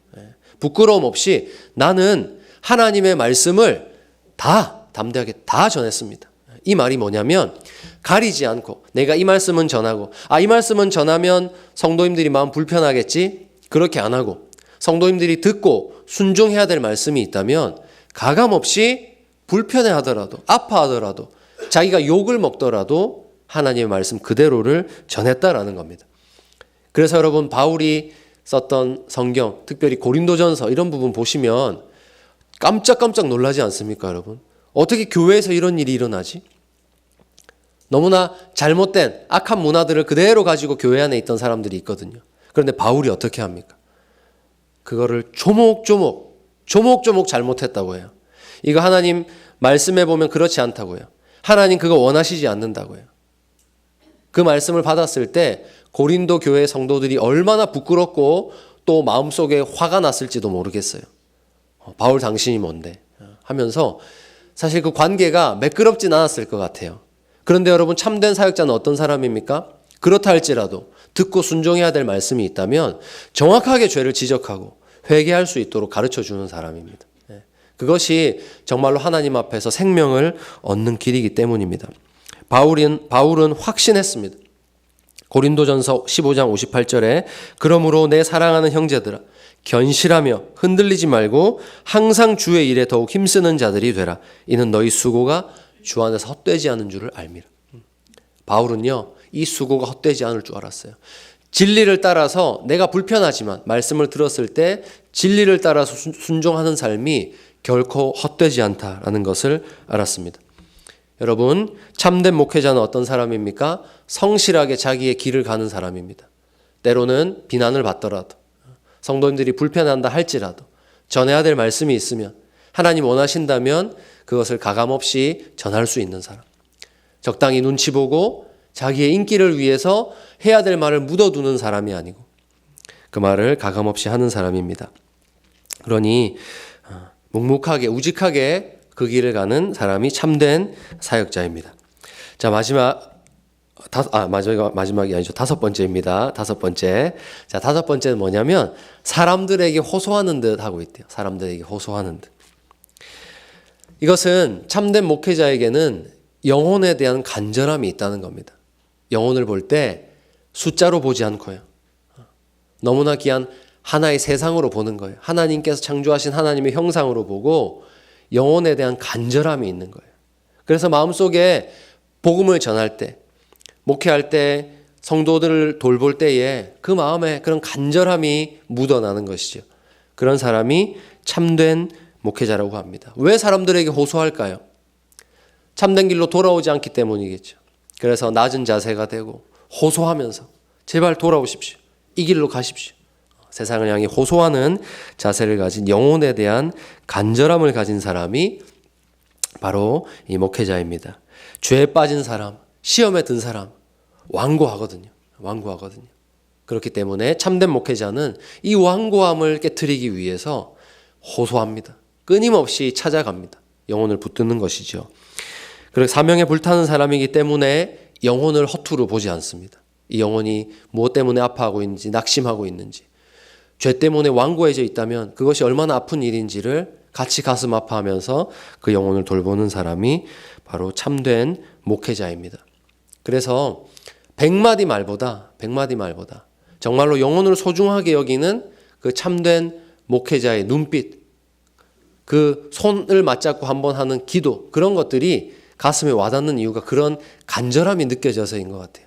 부끄러움 없이 나는 하나님의 말씀을 다 담대하게 다 전했습니다. 이 말이 뭐냐면 가리지 않고 내가 이 말씀은 전하고 이 말씀은 전하면 성도님들이 마음 불편하겠지? 그렇게 안 하고 성도님들이 듣고 순종해야 될 말씀이 있다면 가감없이 불편해하더라도 아파하더라도 자기가 욕을 먹더라도 하나님의 말씀 그대로를 전했다라는 겁니다. 그래서 여러분 바울이 썼던 성경, 특별히 고린도전서 이런 부분 보시면 깜짝깜짝 놀라지 않습니까, 여러분? 어떻게 교회에서 이런 일이 일어나지? 너무나 잘못된 악한 문화들을 그대로 가지고 교회 안에 있던 사람들이 있거든요. 그런데 바울이 어떻게 합니까? 그거를 조목조목 잘못했다고 해요. 이거 하나님 말씀해 보면 그렇지 않다고요. 하나님 그거 원하시지 않는다고요. 그 말씀을 받았을 때 고린도 교회 성도들이 얼마나 부끄럽고 또 마음속에 화가 났을지도 모르겠어요. 바울 당신이 뭔데 하면서 사실 그 관계가 매끄럽진 않았을 것 같아요. 그런데 여러분, 참된 사역자는 어떤 사람입니까? 그렇다 할지라도 듣고 순종해야 될 말씀이 있다면 정확하게 죄를 지적하고 회개할 수 있도록 가르쳐 주는 사람입니다. 그것이 정말로 하나님 앞에서 생명을 얻는 길이기 때문입니다. 바울은 확신했습니다. 고린도전서 15장 58절에 그러므로 내 사랑하는 형제들아 견실하며 흔들리지 말고 항상 주의 일에 더욱 힘쓰는 자들이 되라. 이는 너희 수고가 주 안에서 헛되지 않은 줄을 알미라. 바울은요, 이 수고가 헛되지 않을 줄 알았어요. 진리를 따라서 내가 불편하지만 말씀을 들었을 때 진리를 따라서 순종하는 삶이 결코 헛되지 않다라는 것을 알았습니다. 여러분, 참된 목회자는 어떤 사람입니까? 성실하게 자기의 길을 가는 사람입니다. 때로는 비난을 받더라도, 성도님들이 불편한다 할지라도, 전해야 될 말씀이 있으면, 하나님 원하신다면 그것을 가감없이 전할 수 있는 사람. 적당히 눈치 보고 자기의 인기를 위해서 해야 될 말을 묻어두는 사람이 아니고 그 말을 가감없이 하는 사람입니다. 그러니 묵묵하게 우직하게 그 길을 가는 사람이 참된 사역자입니다. 자, 마지막이 아니죠. 다섯 번째입니다. 다섯 번째. 자, 다섯 번째는 뭐냐면 사람들에게 호소하는 듯 하고 있대요. 사람들에게 호소하는 듯. 이것은 참된 목회자에게는 영혼에 대한 간절함이 있다는 겁니다. 영혼을 볼 때 숫자로 보지 않고요. 너무나 귀한 하나의 세상으로 보는 거예요. 하나님께서 창조하신 하나님의 형상으로 보고 영혼에 대한 간절함이 있는 거예요. 그래서 마음속에 복음을 전할 때, 목회할 때, 성도들을 돌볼 때에 그 마음에 그런 간절함이 묻어나는 것이죠. 그런 사람이 참된 목회자라고 합니다. 왜 사람들에게 호소할까요? 참된 길로 돌아오지 않기 때문이겠죠. 그래서 낮은 자세가 되고 호소하면서 제발 돌아오십시오. 이 길로 가십시오. 세상을 향해 호소하는 자세를 가진 영혼에 대한 간절함을 가진 사람이 바로 이 목회자입니다. 죄에 빠진 사람, 시험에 든 사람 완고하거든요. 완고하거든요. 그렇기 때문에 참된 목회자는 이 완고함을 깨트리기 위해서 호소합니다. 끊임없이 찾아갑니다. 영혼을 붙드는 것이죠. 그리고 사명에 불타는 사람이기 때문에 영혼을 허투루 보지 않습니다. 이 영혼이 무엇 때문에 아파하고 있는지, 낙심하고 있는지, 죄 때문에 완고해져 있다면 그것이 얼마나 아픈 일인지를 같이 가슴 아파하면서 그 영혼을 돌보는 사람이 바로 참된 목회자입니다. 그래서 100마디 말보다 정말로 영혼을 소중하게 여기는 그 참된 목회자의 눈빛, 그 손을 맞잡고 한번 하는 기도, 그런 것들이 가슴에 와닿는 이유가 그런 간절함이 느껴져서인 것 같아요.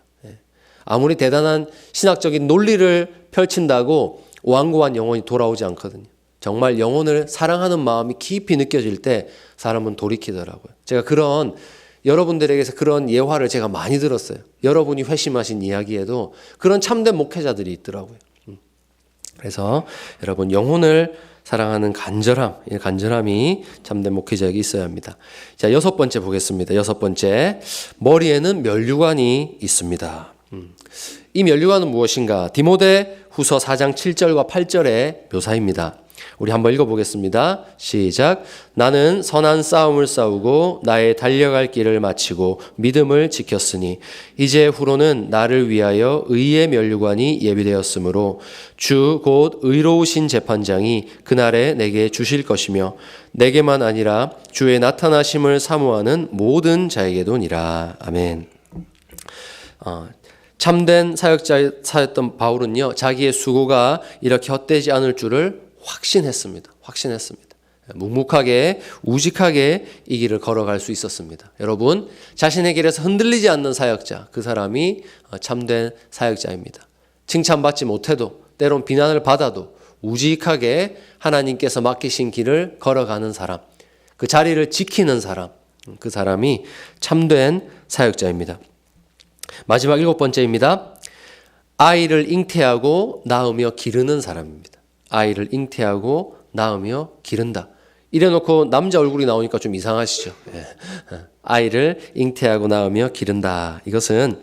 아무리 대단한 신학적인 논리를 펼친다고 완고한 영혼이 돌아오지 않거든요. 정말 영혼을 사랑하는 마음이 깊이 느껴질 때 사람은 돌이키더라고요. 제가 여러분들에게서 그런 예화를 제가 많이 들었어요. 여러분이 회심하신 이야기에도 그런 참된 목회자들이 있더라고요. 그래서 여러분, 영혼을 사랑하는 간절함이 참된 목회자에게 있어야 합니다. 자, 여섯 번째 보겠습니다. 여섯 번째, 머리에는 면류관이 있습니다. 이 면류관은 무엇인가? 디모데 후서 4장 7절과 8절의 묘사입니다. 우리 한번 읽어보겠습니다. 시작. 나는 선한 싸움을 싸우고 나의 달려갈 길을 마치고 믿음을 지켰으니 이제 후로는 나를 위하여 의의 면류관이 예비되었으므로 주 곧 의로우신 재판장이 그날에 내게 주실 것이며 내게만 아니라 주의 나타나심을 사모하는 모든 자에게도니라. 아멘. 참된 사역자였던 바울은요, 자기의 수고가 이렇게 헛되지 않을 줄을 확신했습니다. 묵묵하게 우직하게 이 길을 걸어갈 수 있었습니다. 여러분, 자신의 길에서 흔들리지 않는 사역자, 그 사람이 참된 사역자입니다. 칭찬받지 못해도, 때론 비난을 받아도 우직하게 하나님께서 맡기신 길을 걸어가는 사람, 그 자리를 지키는 사람, 그 사람이 참된 사역자입니다. 마지막 일곱 번째입니다. 아이를 잉태하고 낳으며 기르는 사람입니다. 아이를 잉태하고 낳으며 기른다. 이래놓고 남자 얼굴이 나오니까 좀 이상하시죠. 예. 아이를 잉태하고 낳으며 기른다. 이것은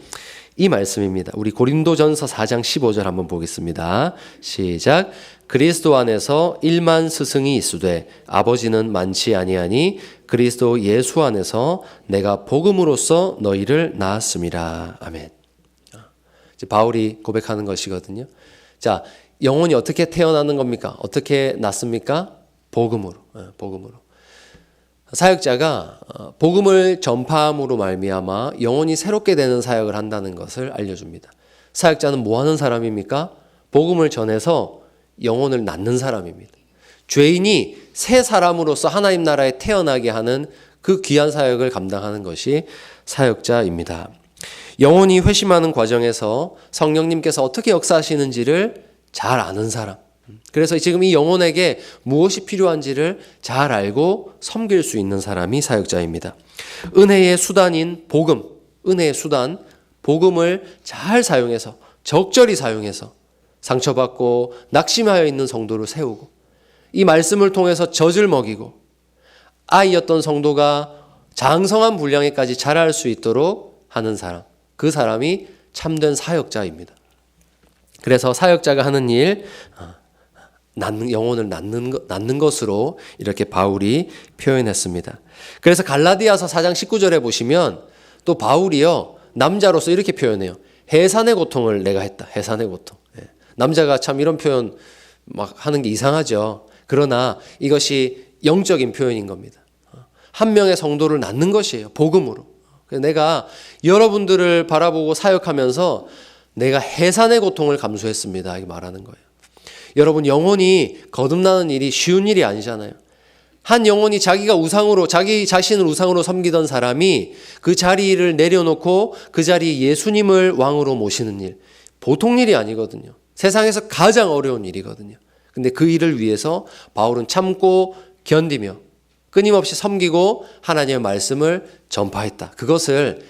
이 말씀입니다. 우리 고린도전서 4장 15절 한번 보겠습니다. 시작. 그리스도 안에서 1만 스승이 있으되 아버지는 많지 아니하니 그리스도 예수 안에서 내가 복음으로써 너희를 낳았음이라. 아멘. 이제 바울이 고백하는 것이거든요. 자, 영혼이 어떻게 태어나는 겁니까? 어떻게 낳습니까? 복음으로. 복음으로. 사역자가 복음을 전파함으로 말미암아 영혼이 새롭게 되는 사역을 한다는 것을 알려줍니다. 사역자는 뭐 하는 사람입니까? 복음을 전해서 영혼을 낳는 사람입니다. 죄인이 새 사람으로서 하나님 나라에 태어나게 하는 그 귀한 사역을 감당하는 것이 사역자입니다. 영혼이 회심하는 과정에서 성령님께서 어떻게 역사하시는지를 잘 아는 사람. 그래서 지금 이 영혼에게 무엇이 필요한지를 잘 알고 섬길 수 있는 사람이 사역자입니다. 은혜의 수단인 복음, 은혜의 수단, 복음을 잘 사용해서, 적절히 사용해서 상처받고 낙심하여 있는 성도를 세우고, 이 말씀을 통해서 젖을 먹이고, 아이였던 성도가 장성한 분량에까지 자랄 수 있도록 하는 사람, 그 사람이 참된 사역자입니다. 그래서 사역자가 하는 일, 영혼을 낳는 것으로 이렇게 바울이 표현했습니다. 그래서 갈라디아서 4장 19절에 보시면 또 바울이요, 남자로서 이렇게 표현해요. 해산의 고통을 내가 했다. 해산의 고통. 남자가 참 이런 표현 막 하는 게 이상하죠. 그러나 이것이 영적인 표현인 겁니다. 한 명의 성도를 낳는 것이에요. 복음으로. 내가 여러분들을 바라보고 사역하면서 내가 해산의 고통을 감수했습니다. 이렇게 말하는 거예요. 여러분, 영혼이 거듭나는 일이 쉬운 일이 아니잖아요. 한 영혼이 자기가 우상으로, 자기 자신을 우상으로 섬기던 사람이 그 자리를 내려놓고 그 자리에 예수님을 왕으로 모시는 일, 보통 일이 아니거든요. 세상에서 가장 어려운 일이거든요. 근데 그 일을 위해서 바울은 참고 견디며 끊임없이 섬기고 하나님의 말씀을 전파했다. 그것을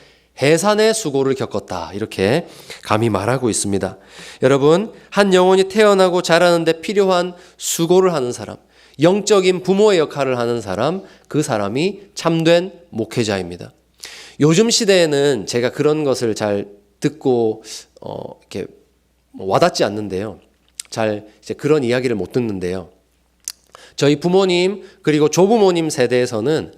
해산의 수고를 겪었다. 이렇게 감히 말하고 있습니다. 여러분, 한 영혼이 태어나고 자라는데 필요한 수고를 하는 사람, 영적인 부모의 역할을 하는 사람, 그 사람이 참된 목회자입니다. 요즘 시대에는 제가 그런 것을 잘 듣고 이렇게 와닿지 않는데요. 잘 이제 그런 이야기를 못 듣는데요. 저희 부모님 그리고 조부모님 세대에서는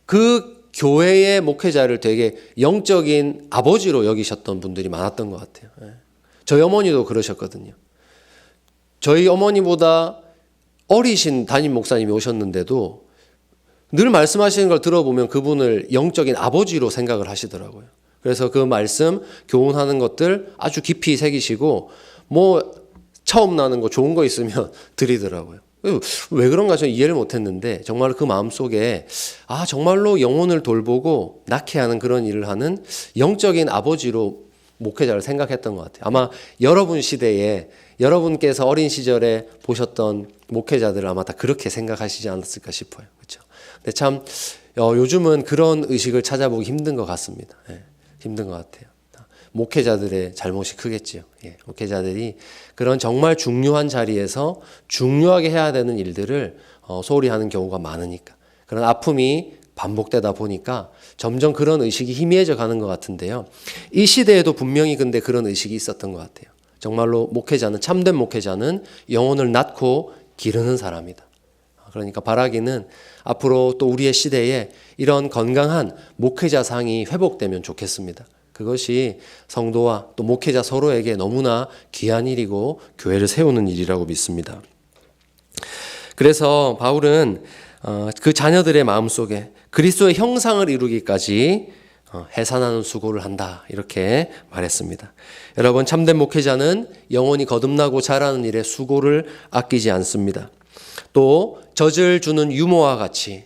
그 교회의 목회자를 되게 영적인 아버지로 여기셨던 분들이 많았던 것 같아요. 저희 어머니도 그러셨거든요. 저희 어머니보다 어리신 담임 목사님이 오셨는데도 늘 말씀하시는 걸 들어보면 그분을 영적인 아버지로 생각을 하시더라고요. 그래서 그 말씀, 교훈하는 것들 아주 깊이 새기시고 뭐 처음 나는 거 좋은 거 있으면 드리더라고요. 왜 그런가 저는 이해를 못했는데 정말 그 마음속에 정말로 영혼을 돌보고 낳게 하는 그런 일을 하는 영적인 아버지로 목회자를 생각했던 것 같아요. 아마 여러분 시대에 여러분께서 어린 시절에 보셨던 목회자들을 아마 다 그렇게 생각하시지 않았을까 싶어요. 그렇죠? 근데 참 요즘은 그런 의식을 찾아보기 힘든 것 같습니다. 힘든 것 같아요. 목회자들의 잘못이 크겠지요. 목회자들이 그런 정말 중요한 자리에서 중요하게 해야 되는 일들을 소홀히 하는 경우가 많으니까, 그런 아픔이 반복되다 보니까 점점 그런 의식이 희미해져 가는 것 같은데요. 이 시대에도 분명히 근데 그런 의식이 있었던 것 같아요. 정말로 목회자는, 참된 목회자는 영혼을 낳고 기르는 사람이다. 그러니까 바라기는 앞으로 또 우리의 시대에 이런 건강한 목회자상이 회복되면 좋겠습니다. 그것이 성도와 또 목회자 서로에게 너무나 귀한 일이고 교회를 세우는 일이라고 믿습니다. 그래서 바울은 그 자녀들의 마음속에 그리스도의 형상을 이루기까지 해산하는 수고를 한다, 이렇게 말했습니다. 여러분, 참된 목회자는 영혼이 거듭나고 자라는 일에 수고를 아끼지 않습니다. 또 젖을 주는 유모와 같이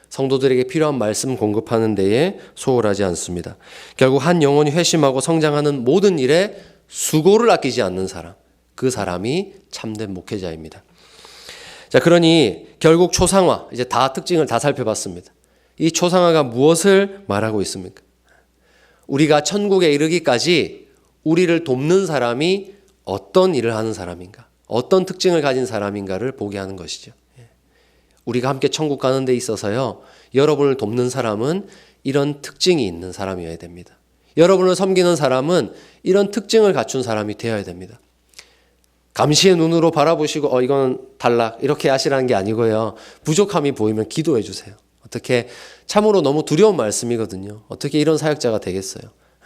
성도들에게 필요한 말씀 공급하는 데에 소홀하지 않습니다. 결국 한 영혼이 회심하고 성장하는 모든 일에 수고를 아끼지 않는 사람, 그 사람이 참된 목회자입니다. 자, 그러니 결국 초상화, 이제 다 특징을 다 살펴봤습니다. 이 초상화가 무엇을 말하고 있습니까? 우리가 천국에 이르기까지 우리를 돕는 사람이 어떤 일을 하는 사람인가, 어떤 특징을 가진 사람인가를 보게 하는 것이죠. 우리가 함께 천국 가는 데 있어서요. 여러분을 돕는 사람은 이런 특징이 있는 사람이어야 됩니다. 여러분을 섬기는 사람은 이런 특징을 갖춘 사람이 되어야 됩니다. 감시의 눈으로 바라보시고 이건 탈락 이렇게 하시라는 게 아니고요. 부족함이 보이면 기도해 주세요. 어떻게 참으로 너무 두려운 말씀이거든요. 어떻게 이런 사역자가 되겠어요.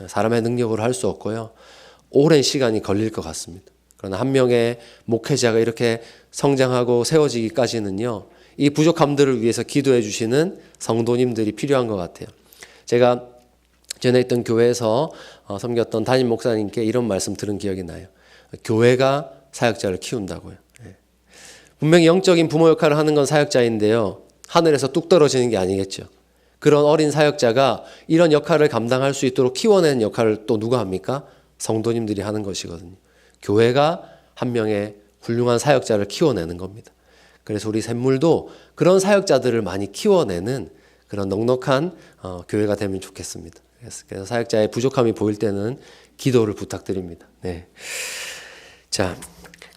사람의 능력으로 할 수 없고요. 오랜 시간이 걸릴 것 같습니다. 그러나 한 명의 목회자가 이렇게 성장하고 세워지기까지는요. 이 부족함들을 위해서 기도해 주시는 성도님들이 필요한 것 같아요. 제가 전에 있던 교회에서 섬겼던 담임 목사님께 이런 말씀 들은 기억이 나요. 교회가 사역자를 키운다고요. 분명히 영적인 부모 역할을 하는 건 사역자인데요. 하늘에서 뚝 떨어지는 게 아니겠죠. 그런 어린 사역자가 이런 역할을 감당할 수 있도록 키워내는 역할을 또 누가 합니까? 성도님들이 하는 것이거든요. 교회가 한 명의 훌륭한 사역자를 키워내는 겁니다. 그래서 우리 샘물도 그런 사역자들을 많이 키워내는 그런 넉넉한 교회가 되면 좋겠습니다. 그래서 사역자의 부족함이 보일 때는 기도를 부탁드립니다. 네. 자,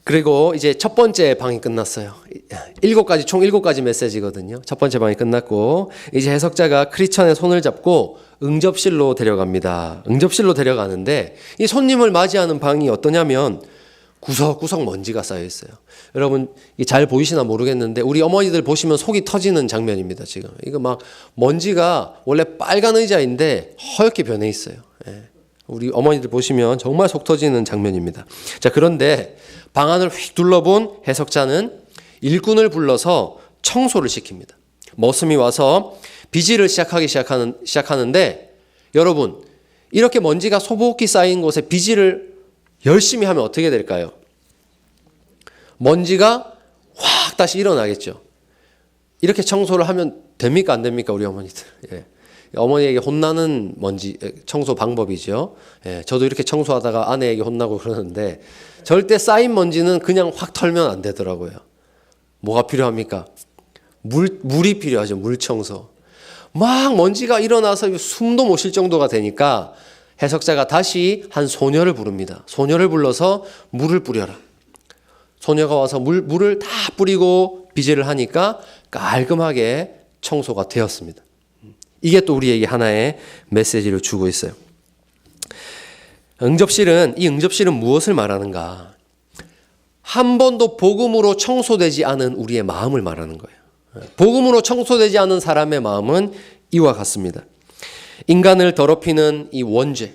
그리고 이제 첫 번째 방이 끝났어요. 총 7가지 메시지거든요. 첫 번째 방이 끝났고 이제 해석자가 크리스천의 손을 잡고 응접실로 데려갑니다. 응접실로 데려가는데 이 손님을 맞이하는 방이 어떠냐면 구석구석 먼지가 쌓여 있어요. 여러분 잘 보이시나 모르겠는데 우리 어머니들 보시면 속이 터지는 장면입니다. 지금 이거 막 먼지가 원래 빨간 의자인데 허옇게 변해 있어요. 우리 어머니들 보시면 정말 속 터지는 장면입니다. 자, 그런데 방 안을 휙 둘러본 해석자는 일꾼을 불러서 청소를 시킵니다. 머슴이 와서 비지를 시작하는데 여러분 이렇게 먼지가 소복히 쌓인 곳에 비지를 열심히 하면 어떻게 될까요? 먼지가 확 다시 일어나겠죠. 이렇게 청소를 하면 됩니까? 안 됩니까? 우리 어머니들. 예. 어머니에게 혼나는 먼지 청소 방법이죠. 예. 저도 이렇게 청소하다가 아내에게 혼나고 그러는데 절대 쌓인 먼지는 그냥 확 털면 안 되더라고요. 뭐가 필요합니까? 물이 필요하죠. 물 청소. 막 먼지가 일어나서 숨도 못 쉴 정도가 되니까 해석자가 다시 한 소녀를 부릅니다. 소녀를 불러서 물을 뿌려라. 소녀가 와서 물을 다 뿌리고 비제를 하니까 깔끔하게 청소가 되었습니다. 이게 또 우리에게 하나의 메시지를 주고 있어요. 이 응접실은 무엇을 말하는가? 한 번도 복음으로 청소되지 않은 우리의 마음을 말하는 거예요. 복음으로 청소되지 않은 사람의 마음은 이와 같습니다. 인간을 더럽히는 이 원죄,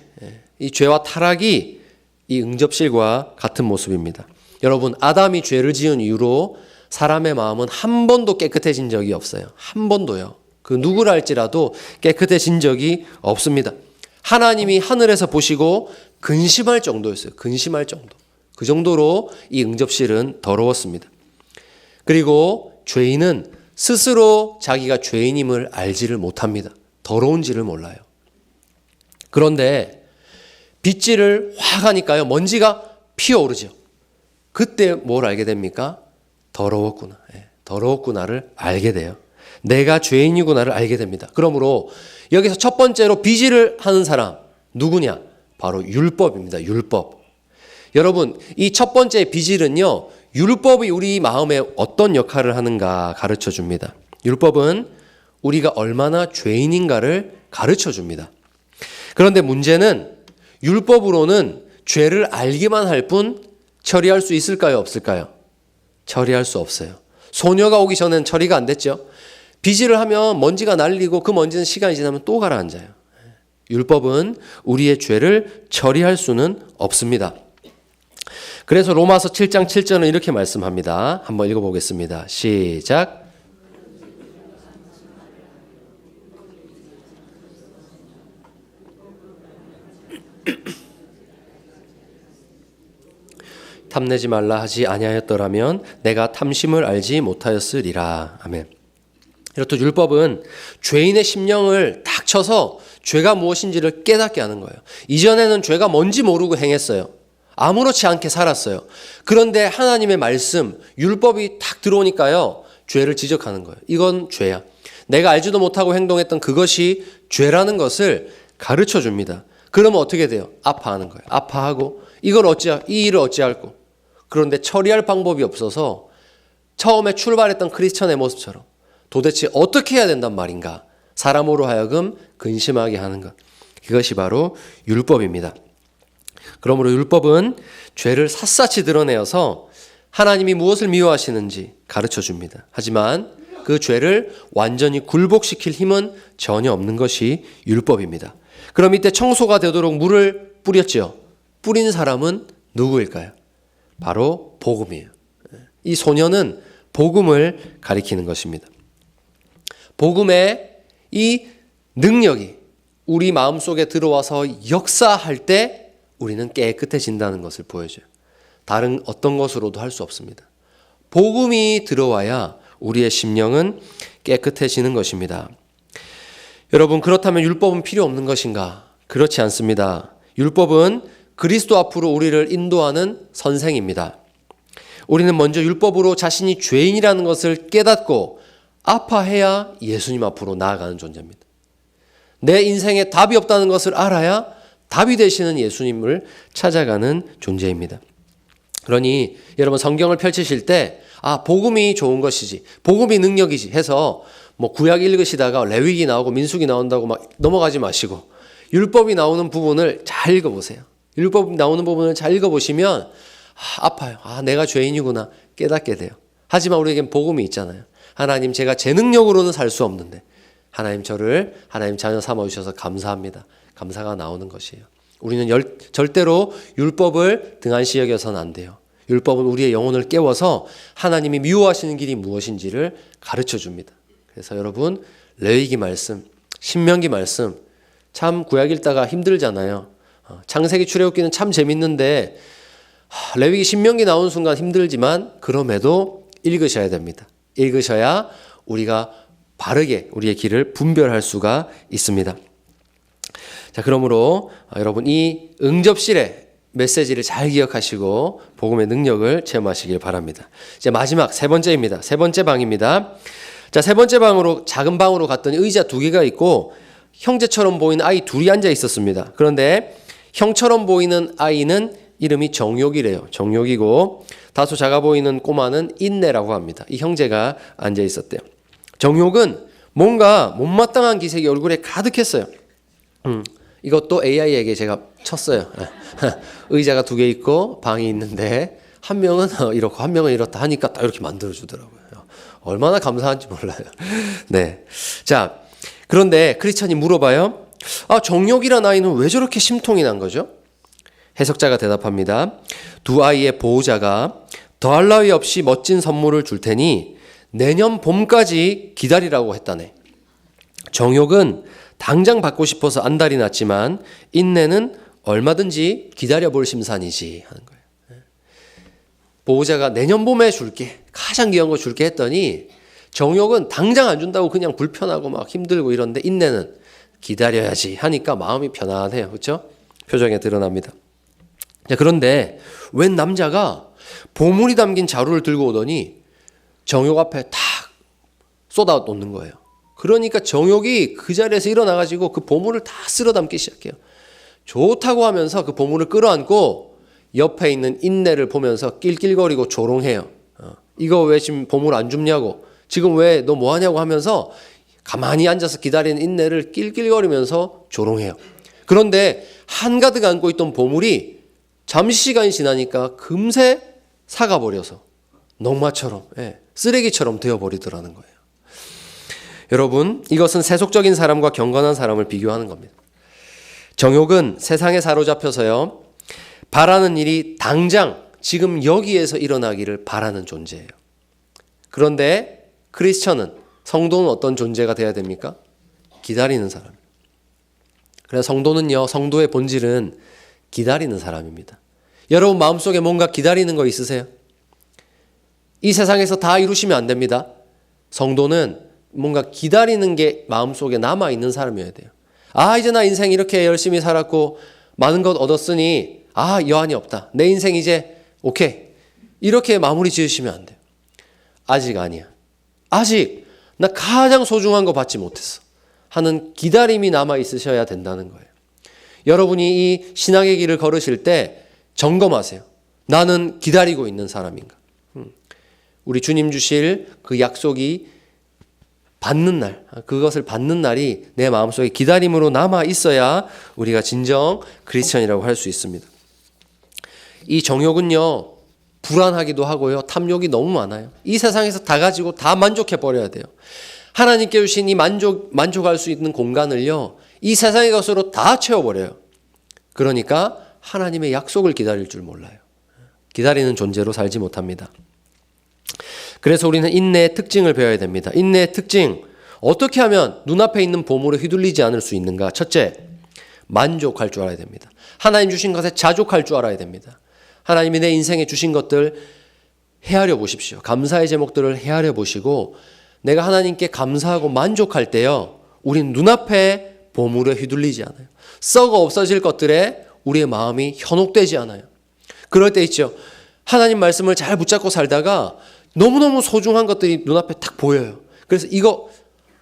이 죄와 타락이 이 응접실과 같은 모습입니다. 여러분, 아담이 죄를 지은 이후로 사람의 마음은 한 번도 깨끗해진 적이 없어요. 한 번도요. 그 누구라 할지라도 깨끗해진 적이 없습니다. 하나님이 하늘에서 보시고 근심할 정도였어요. 근심할 정도. 그 정도로 이 응접실은 더러웠습니다. 그리고 죄인은 스스로 자기가 죄인임을 알지를 못합니다. 더러운지를 몰라요. 그런데 빗질을 확 하니까요. 먼지가 피어오르죠. 그때 뭘 알게 됩니까? 더러웠구나. 더러웠구나를 알게 돼요. 내가 죄인이구나를 알게 됩니다. 그러므로 여기서 첫 번째로 빗질을 하는 사람 누구냐? 바로 율법입니다. 율법. 여러분, 이 첫 번째 빗질은요. 율법이 우리 마음에 어떤 역할을 하는가 가르쳐 줍니다. 율법은 우리가 얼마나 죄인인가를 가르쳐 줍니다. 그런데 문제는 율법으로는 죄를 알기만 할 뿐 처리할 수 있을까요? 없을까요? 처리할 수 없어요. 소녀가 오기 전엔 처리가 안 됐죠. 빗질을 하면 먼지가 날리고 그 먼지는 시간이 지나면 또 가라앉아요. 율법은 우리의 죄를 처리할 수는 없습니다. 그래서 로마서 7장 7절은 이렇게 말씀합니다. 한번 읽어보겠습니다. 시작. 탐내지 말라 하지 아니하였더라면 내가 탐심을 알지 못하였으리라. 아멘. 이렇듯 율법은 죄인의 심령을 딱 쳐서 죄가 무엇인지를 깨닫게 하는 거예요. 이전에는 죄가 뭔지 모르고 행했어요. 아무렇지 않게 살았어요. 그런데 하나님의 말씀, 율법이 딱 들어오니까요. 죄를 지적하는 거예요. 이건 죄야. 내가 알지도 못하고 행동했던 그것이 죄라는 것을 가르쳐 줍니다. 그러면 어떻게 돼요? 아파하는 거예요. 아파하고 이 일을 어찌할꼬. 그런데 처리할 방법이 없어서 처음에 출발했던 크리스천의 모습처럼 도대체 어떻게 해야 된단 말인가? 사람으로 하여금 근심하게 하는 것. 그것이 바로 율법입니다. 그러므로 율법은 죄를 샅샅이 드러내어서 하나님이 무엇을 미워하시는지 가르쳐 줍니다. 하지만 그 죄를 완전히 굴복시킬 힘은 전혀 없는 것이 율법입니다. 그럼 이때 청소가 되도록 물을 뿌렸죠. 뿌린 사람은 누구일까요? 바로 복음이에요. 이 소녀는 복음을 가리키는 것입니다. 복음의 이 능력이 우리 마음속에 들어와서 역사할 때 우리는 깨끗해진다는 것을 보여줘요. 다른 어떤 것으로도 할 수 없습니다. 복음이 들어와야 우리의 심령은 깨끗해지는 것입니다. 여러분, 그렇다면 율법은 필요 없는 것인가? 그렇지 않습니다. 율법은 그리스도 앞으로 우리를 인도하는 선생입니다. 우리는 먼저 율법으로 자신이 죄인이라는 것을 깨닫고 아파해야 예수님 앞으로 나아가는 존재입니다. 내 인생에 답이 없다는 것을 알아야 답이 되시는 예수님을 찾아가는 존재입니다. 그러니 여러분, 성경을 펼치실 때 복음이 좋은 것이지, 복음이 능력이지 해서 뭐 구약 읽으시다가 레위기 나오고 민수기 나온다고 막 넘어가지 마시고 율법이 나오는 부분을 잘 읽어보세요. 율법이 나오는 부분을 잘 읽어보시면 아파요. 내가 죄인이구나 깨닫게 돼요. 하지만 우리에겐 복음이 있잖아요. 하나님, 제가 제 능력으로는 살 수 없는데 하나님, 저를 하나님 자녀 삼아주셔서 감사합니다. 감사가 나오는 것이에요. 우리는 절대로 율법을 등한시 여겨서는 안 돼요. 율법은 우리의 영혼을 깨워서 하나님이 미워하시는 길이 무엇인지를 가르쳐 줍니다. 그래서 여러분, 레위기 말씀, 신명기 말씀 참 구약 읽다가 힘들잖아요. 창세기 출애굽기는 참 재밌는데 레위기 신명기 나오는 순간 힘들지만 그럼에도 읽으셔야 됩니다. 읽으셔야 우리가 바르게 우리의 길을 분별할 수가 있습니다. 자, 그러므로 여러분, 이 응접실의 메시지를 잘 기억하시고 복음의 능력을 체험하시길 바랍니다. 이제 마지막 세 번째입니다. 세 번째 방입니다. 자, 세 번째 방으로, 작은 방으로 갔더니 의자 2개가 있고 형제처럼 보이는 아이 2이 앉아 있었습니다. 그런데 형처럼 보이는 아이는 이름이 정욕이래요. 정욕이고 다소 작아 보이는 꼬마는 인내라고 합니다. 이 형제가 앉아 있었대요. 정욕은 뭔가 못마땅한 기색이 얼굴에 가득했어요. 이것도 AI에게 제가 쳤어요. 의자가 2개 있고 방이 있는데 한 명은 이렇고 한 명은 이렇다 하니까 딱 이렇게 만들어주더라고요. 얼마나 감사한지 몰라요. 네. 자, 그런데 크리스찬이 물어봐요. 정욕이란 아이는 왜 저렇게 심통이 난 거죠? 해석자가 대답합니다. 2 아이의 보호자가 더할 나위 없이 멋진 선물을 줄 테니 내년 봄까지 기다리라고 했다네. 정욕은 당장 받고 싶어서 안달이 났지만 인내는 얼마든지 기다려볼 심산이지 하는 거예요. 보호자가 내년 봄에 줄게, 가장 귀한 거 줄게 했더니 정욕은 당장 안 준다고 그냥 불편하고 막 힘들고 이런데 인내는 기다려야지 하니까 마음이 편안해요. 그렇죠? 표정에 드러납니다. 자, 그런데 웬 남자가 보물이 담긴 자루를 들고 오더니 정욕 앞에 탁 쏟아 놓는 거예요. 그러니까 정욕이 그 자리에서 일어나가지고 그 보물을 다 쓸어 담기 시작해요. 좋다고 하면서 그 보물을 끌어안고 옆에 있는 인내를 보면서 낄낄거리고 조롱해요. 이거 왜 지금 보물 안 줍냐고, 지금 왜 너 뭐 하냐고 하면서 가만히 앉아서 기다리는 인내를 낄낄거리면서 조롱해요. 그런데 한가득 안고 있던 보물이 잠시 시간이 지나니까 금세 사가버려서 농마처럼, 쓰레기처럼 되어버리더라는 거예요. 여러분, 이것은 세속적인 사람과 경건한 사람을 비교하는 겁니다. 정욕은 세상에 사로잡혀서요, 바라는 일이 당장 지금 여기에서 일어나기를 바라는 존재예요. 그런데 크리스천은, 성도는 어떤 존재가 돼야 됩니까? 기다리는 사람. 그래서 성도는요, 성도의 본질은 기다리는 사람입니다. 여러분 마음속에 뭔가 기다리는 거 있으세요? 이 세상에서 다 이루시면 안 됩니다. 성도는 뭔가 기다리는 게 마음속에 남아있는 사람이어야 돼요. 이제 나 인생 이렇게 열심히 살았고 많은 것 얻었으니 여한이 없다. 내 인생 이제 오케이. 이렇게 마무리 지으시면 안 돼요. 아직 아니야. 아직 나 가장 소중한 거 받지 못했어 하는 기다림이 남아있으셔야 된다는 거예요. 여러분이 이 신앙의 길을 걸으실 때 점검하세요. 나는 기다리고 있는 사람인가? 우리 주님 주실 그 약속이 받는 날, 그것을 받는 날이 내 마음속에 기다림으로 남아 있어야 우리가 진정 크리스천이라고 할 수 있습니다. 이 정욕은요, 불안하기도 하고요, 탐욕이 너무 많아요. 이 세상에서 다 가지고 다 만족해 버려야 돼요. 하나님께 주신 이 만족할 수 있는 공간을요, 이 세상의 것으로 다 채워버려요. 그러니까 하나님의 약속을 기다릴 줄 몰라요. 기다리는 존재로 살지 못합니다. 그래서 우리는 인내의 특징을 배워야 됩니다. 인내의 특징, 어떻게 하면 눈앞에 있는 보물에 휘둘리지 않을 수 있는가? 첫째, 만족할 줄 알아야 됩니다. 하나님 주신 것에 자족할 줄 알아야 됩니다. 하나님이 내 인생에 주신 것들 헤아려 보십시오. 감사의 제목들을 헤아려 보시고 내가 하나님께 감사하고 만족할 때요, 우린 눈앞에 보물에 휘둘리지 않아요. 썩어 없어질 것들에 우리의 마음이 현혹되지 않아요. 그럴 때 있죠. 하나님 말씀을 잘 붙잡고 살다가 너무너무 소중한 것들이 눈앞에 딱 보여요. 그래서 이거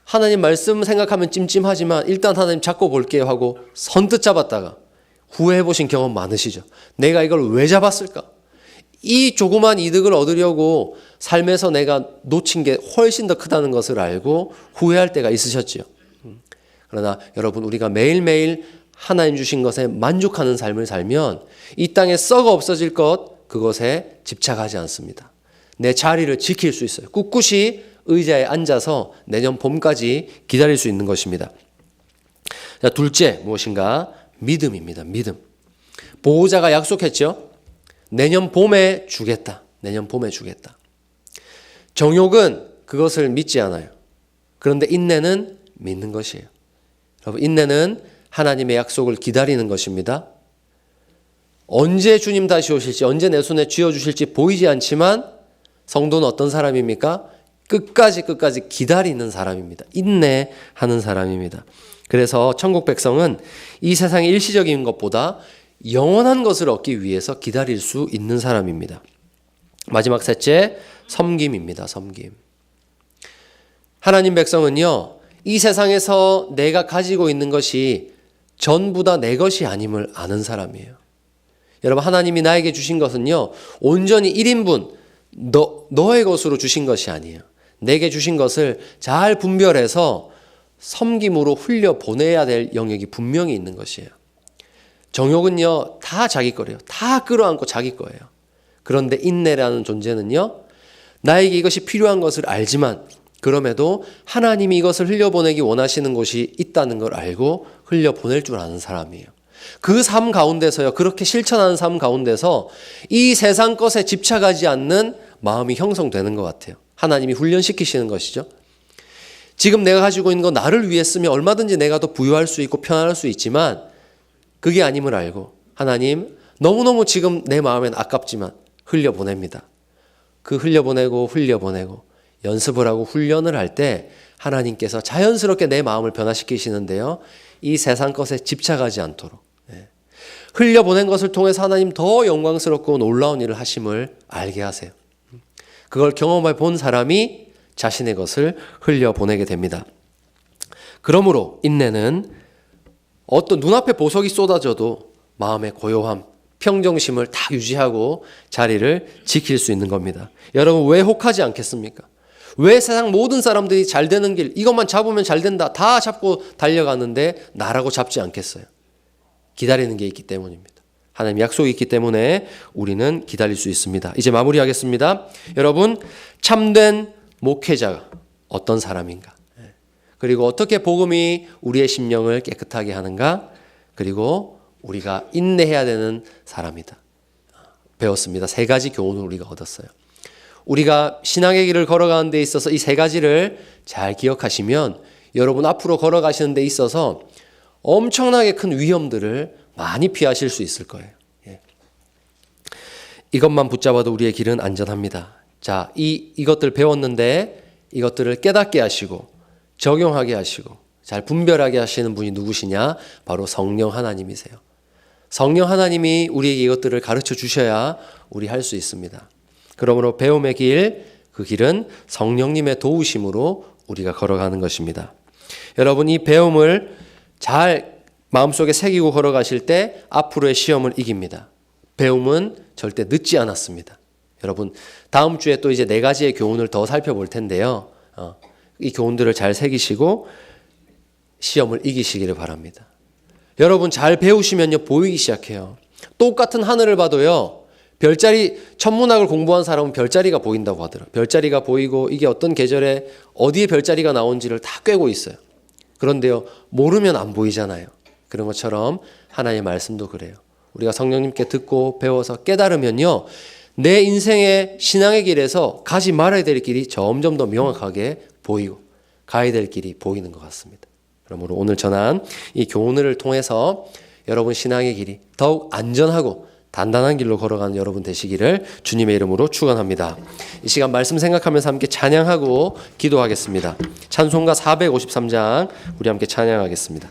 하나님 말씀 생각하면 찜찜하지만 일단 하나님 잡고 볼게요 하고 선뜻 잡았다가 후회해 보신 경험 많으시죠. 내가 이걸 왜 잡았을까? 이 조그만 이득을 얻으려고 삶에서 내가 놓친 게 훨씬 더 크다는 것을 알고 후회할 때가 있으셨지요. 그러나 여러분, 우리가 매일매일 하나님 주신 것에 만족하는 삶을 살면 이 땅에 썩어 없어질 것, 그것에 집착하지 않습니다. 내 자리를 지킬 수 있어요. 꿋꿋이 의자에 앉아서 내년 봄까지 기다릴 수 있는 것입니다. 자, 둘째 무엇인가? 믿음입니다. 믿음. 보호자가 약속했죠. 내년 봄에 주겠다. 내년 봄에 주겠다. 정욕은 그것을 믿지 않아요. 그런데 인내는 믿는 것이에요. 여러분, 인내는 하나님의 약속을 기다리는 것입니다. 언제 주님 다시 오실지, 언제 내 손에 쥐어주실지 보이지 않지만 성도는 어떤 사람입니까? 끝까지 기다리는 사람입니다. 인내하는 사람입니다. 그래서 천국 백성은 이 세상의 일시적인 것보다 영원한 것을 얻기 위해서 기다릴 수 있는 사람입니다. 마지막 셋째, 섬김입니다. 섬김. 하나님 백성은요, 이 세상에서 내가 가지고 있는 것이 전부 다 내 것이 아님을 아는 사람이에요. 여러분, 하나님이 나에게 주신 것은요, 온전히 1인분 너의 것으로 주신 것이 아니에요. 내게 주신 것을 잘 분별해서 섬김으로 흘려보내야 될 영역이 분명히 있는 것이에요. 정욕은요, 다 자기 거래요. 다 끌어안고 자기 거예요. 그런데 인내라는 존재는요, 나에게 이것이 필요한 것을 알지만 그럼에도 하나님이 이것을 흘려보내기 원하시는 곳이 있다는 걸 알고 흘려보낼 줄 아는 사람이에요. 그 삶 가운데서요, 그렇게 실천하는 삶 가운데서 이 세상 것에 집착하지 않는 마음이 형성되는 것 같아요. 하나님이 훈련시키시는 것이죠. 지금 내가 가지고 있는 거 나를 위해 쓰면 얼마든지 내가 더 부유할 수 있고 편안할 수 있지만 그게 아님을 알고 하나님, 너무너무 지금 내 마음엔 아깝지만 흘려보냅니다. 그 흘려보내고 연습을 하고 훈련을 할 때 하나님께서 자연스럽게 내 마음을 변화시키시는데요, 이 세상 것에 집착하지 않도록 흘려보낸 것을 통해서 하나님 더 영광스럽고 놀라운 일을 하심을 알게 하세요. 그걸 경험해 본 사람이 자신의 것을 흘려보내게 됩니다. 그러므로 인내는 어떤 눈앞에 보석이 쏟아져도 마음의 고요함, 평정심을 다 유지하고 자리를 지킬 수 있는 겁니다. 여러분, 왜 혹하지 않겠습니까? 왜 세상 모든 사람들이 잘 되는 길, 이것만 잡으면 잘 된다, 다 잡고 달려가는데 나라고 잡지 않겠어요? 기다리는 게 있기 때문입니다. 하나님 약속이 있기 때문에 우리는 기다릴 수 있습니다. 이제 마무리하겠습니다. 여러분, 참된 목회자가 어떤 사람인가? 그리고 어떻게 복음이 우리의 심령을 깨끗하게 하는가? 그리고 우리가 인내해야 되는 사람이다. 배웠습니다. 3가지 교훈을 우리가 얻었어요. 우리가 신앙의 길을 걸어가는 데 있어서 이 3가지를 잘 기억하시면 여러분 앞으로 걸어가시는 데 있어서 엄청나게 큰 위험들을 많이 피하실 수 있을 거예요. 이것만 붙잡아도 우리의 길은 안전합니다. 자, 이것들 배웠는데 이것들을 깨닫게 하시고 적용하게 하시고 잘 분별하게 하시는 분이 누구시냐? 바로 성령 하나님이세요. 성령 하나님이 우리에게 이것들을 가르쳐 주셔야 우리 할 수 있습니다. 그러므로 배움의 길, 그 길은 성령님의 도우심으로 우리가 걸어가는 것입니다. 여러분, 이 배움을 잘 마음속에 새기고 걸어가실 때 앞으로의 시험을 이깁니다. 배움은 절대 늦지 않았습니다. 여러분, 다음 주에 또 이제 4가지의 교훈을 더 살펴볼 텐데요. 이 교훈들을 잘 새기시고 시험을 이기시기를 바랍니다. 여러분 잘 배우시면요 보이기 시작해요. 똑같은 하늘을 봐도요 별자리, 천문학을 공부한 사람은 별자리가 보인다고 하더라고요. 별자리가 보이고 이게 어떤 계절에 어디에 별자리가 나온지를 다 꿰고 있어요. 그런데요 모르면 안 보이잖아요. 그런 것처럼 하나님의 말씀도 그래요. 우리가 성령님께 듣고 배워서 깨달으면요 내 인생의 신앙의 길에서 가지 말아야 될 길이 점점 더 명확하게 보이고 가야 될 길이 보이는 것 같습니다. 그러므로 오늘 전한 이 교훈을 통해서 여러분 신앙의 길이 더욱 안전하고 단단한 길로 걸어가는 여러분 되시기를 주님의 이름으로 축원합니다. 이 시간 말씀 생각하면서 함께 찬양하고 기도하겠습니다. 찬송가 453장 우리 함께 찬양하겠습니다.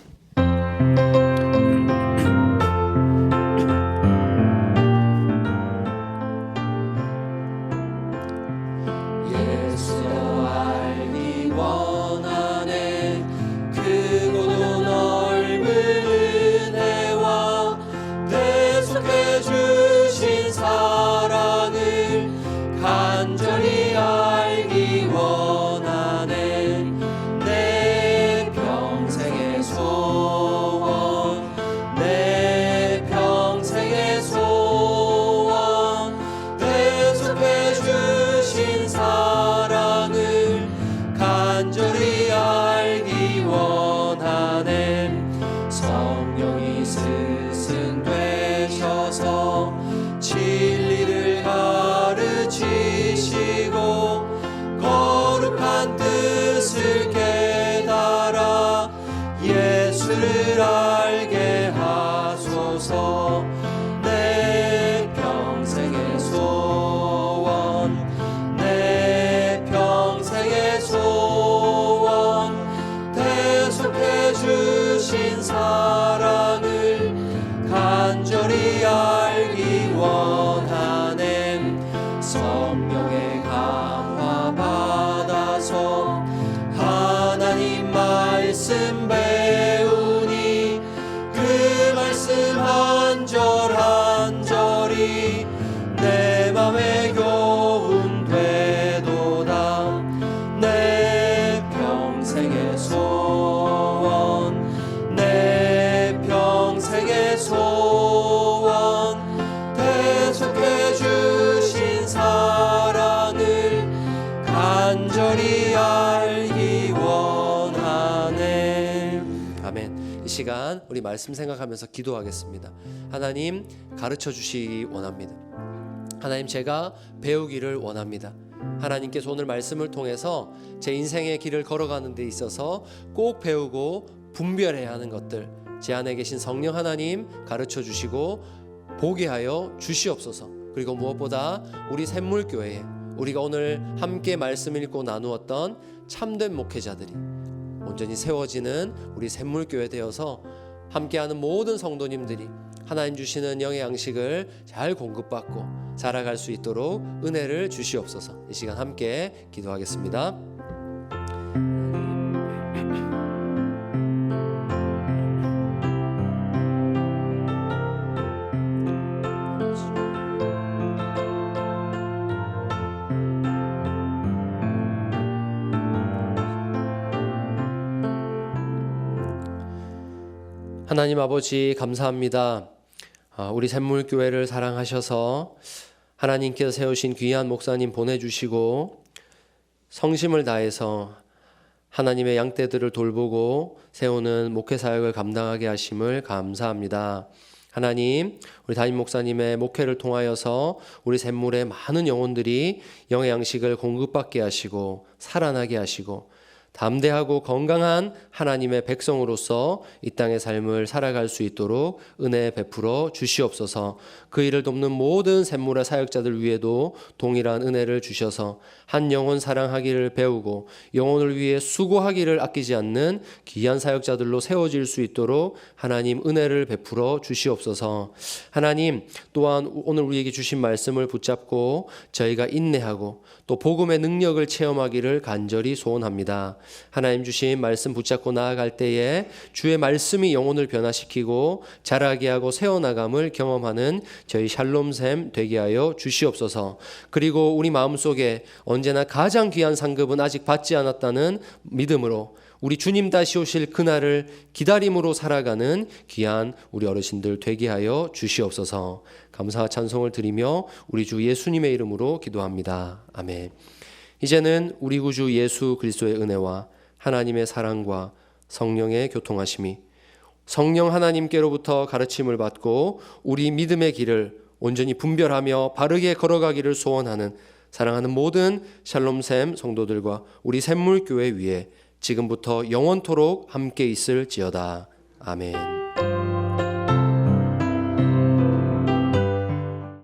시간 우리 말씀 생각하면서 기도하겠습니다. 하나님 가르쳐 주시기 원합니다. 하나님 제가 배우기를 원합니다. 하나님께서 오늘 말씀을 통해서 제 인생의 길을 걸어가는 데 있어서 꼭 배우고 분별해야 하는 것들 제 안에 계신 성령 하나님 가르쳐 주시고 보게 하여 주시옵소서. 그리고 무엇보다 우리 샘물교회에 우리가 오늘 함께 말씀 읽고 나누었던 참된 목회자들이 온전히 세워지는 우리 샘물교회 되어서 함께하는 모든 성도님들이 하나님 주시는 영의 양식을 잘 공급받고 자라갈 수 있도록 은혜를 주시옵소서. 이 시간 함께 기도하겠습니다. 하나님 아버지 감사합니다. 우리 샘물교회를 사랑하셔서 하나님께서 세우신 귀한 목사님 보내주시고 성심을 다해서 하나님의 양떼들을 돌보고 세우는 목회사역을 감당하게 하심을 감사합니다. 하나님 우리 담임 목사님의 목회를 통하여서 우리 샘물의 많은 영혼들이 영의 양식을 공급받게 하시고 살아나게 하시고 담대하고 건강한 하나님의 백성으로서 이 땅의 삶을 살아갈 수 있도록 은혜 베풀어 주시옵소서. 그 일을 돕는 모든 샘물의 사역자들 위에도 동일한 은혜를 주셔서 한 영혼 사랑하기를 배우고 영혼을 위해 수고하기를 아끼지 않는 귀한 사역자들로 세워질 수 있도록 하나님 은혜를 베풀어 주시옵소서. 하나님 또한 오늘 우리에게 주신 말씀을 붙잡고 저희가 인내하고 또 복음의 능력을 체험하기를 간절히 소원합니다. 하나님 주신 말씀 붙잡고 나아갈 때에 주의 말씀이 영혼을 변화시키고 자라게 하고 세워나감을 경험하는 저희 샬롬샘 되게 하여 주시옵소서. 그리고 우리 마음속에 언제나 가장 귀한 상급은 아직 받지 않았다는 믿음으로 우리 주님 다시 오실 그날을 기다림으로 살아가는 귀한 우리 어르신들 되게 하여 주시옵소서. 감사와 찬송을 드리며 우리 주 예수님의 이름으로 기도합니다. 아멘. 이제는 우리 구주 예수 그리스도의 은혜와 하나님의 사랑과 성령의 교통하심이 성령 하나님께로부터 가르침을 받고 우리 믿음의 길을 온전히 분별하며 바르게 걸어가기를 소원하는 사랑하는 모든 샬롬샘 성도들과 우리 샘물교회 위에 지금부터 영원토록 함께 있을지어다. 아멘.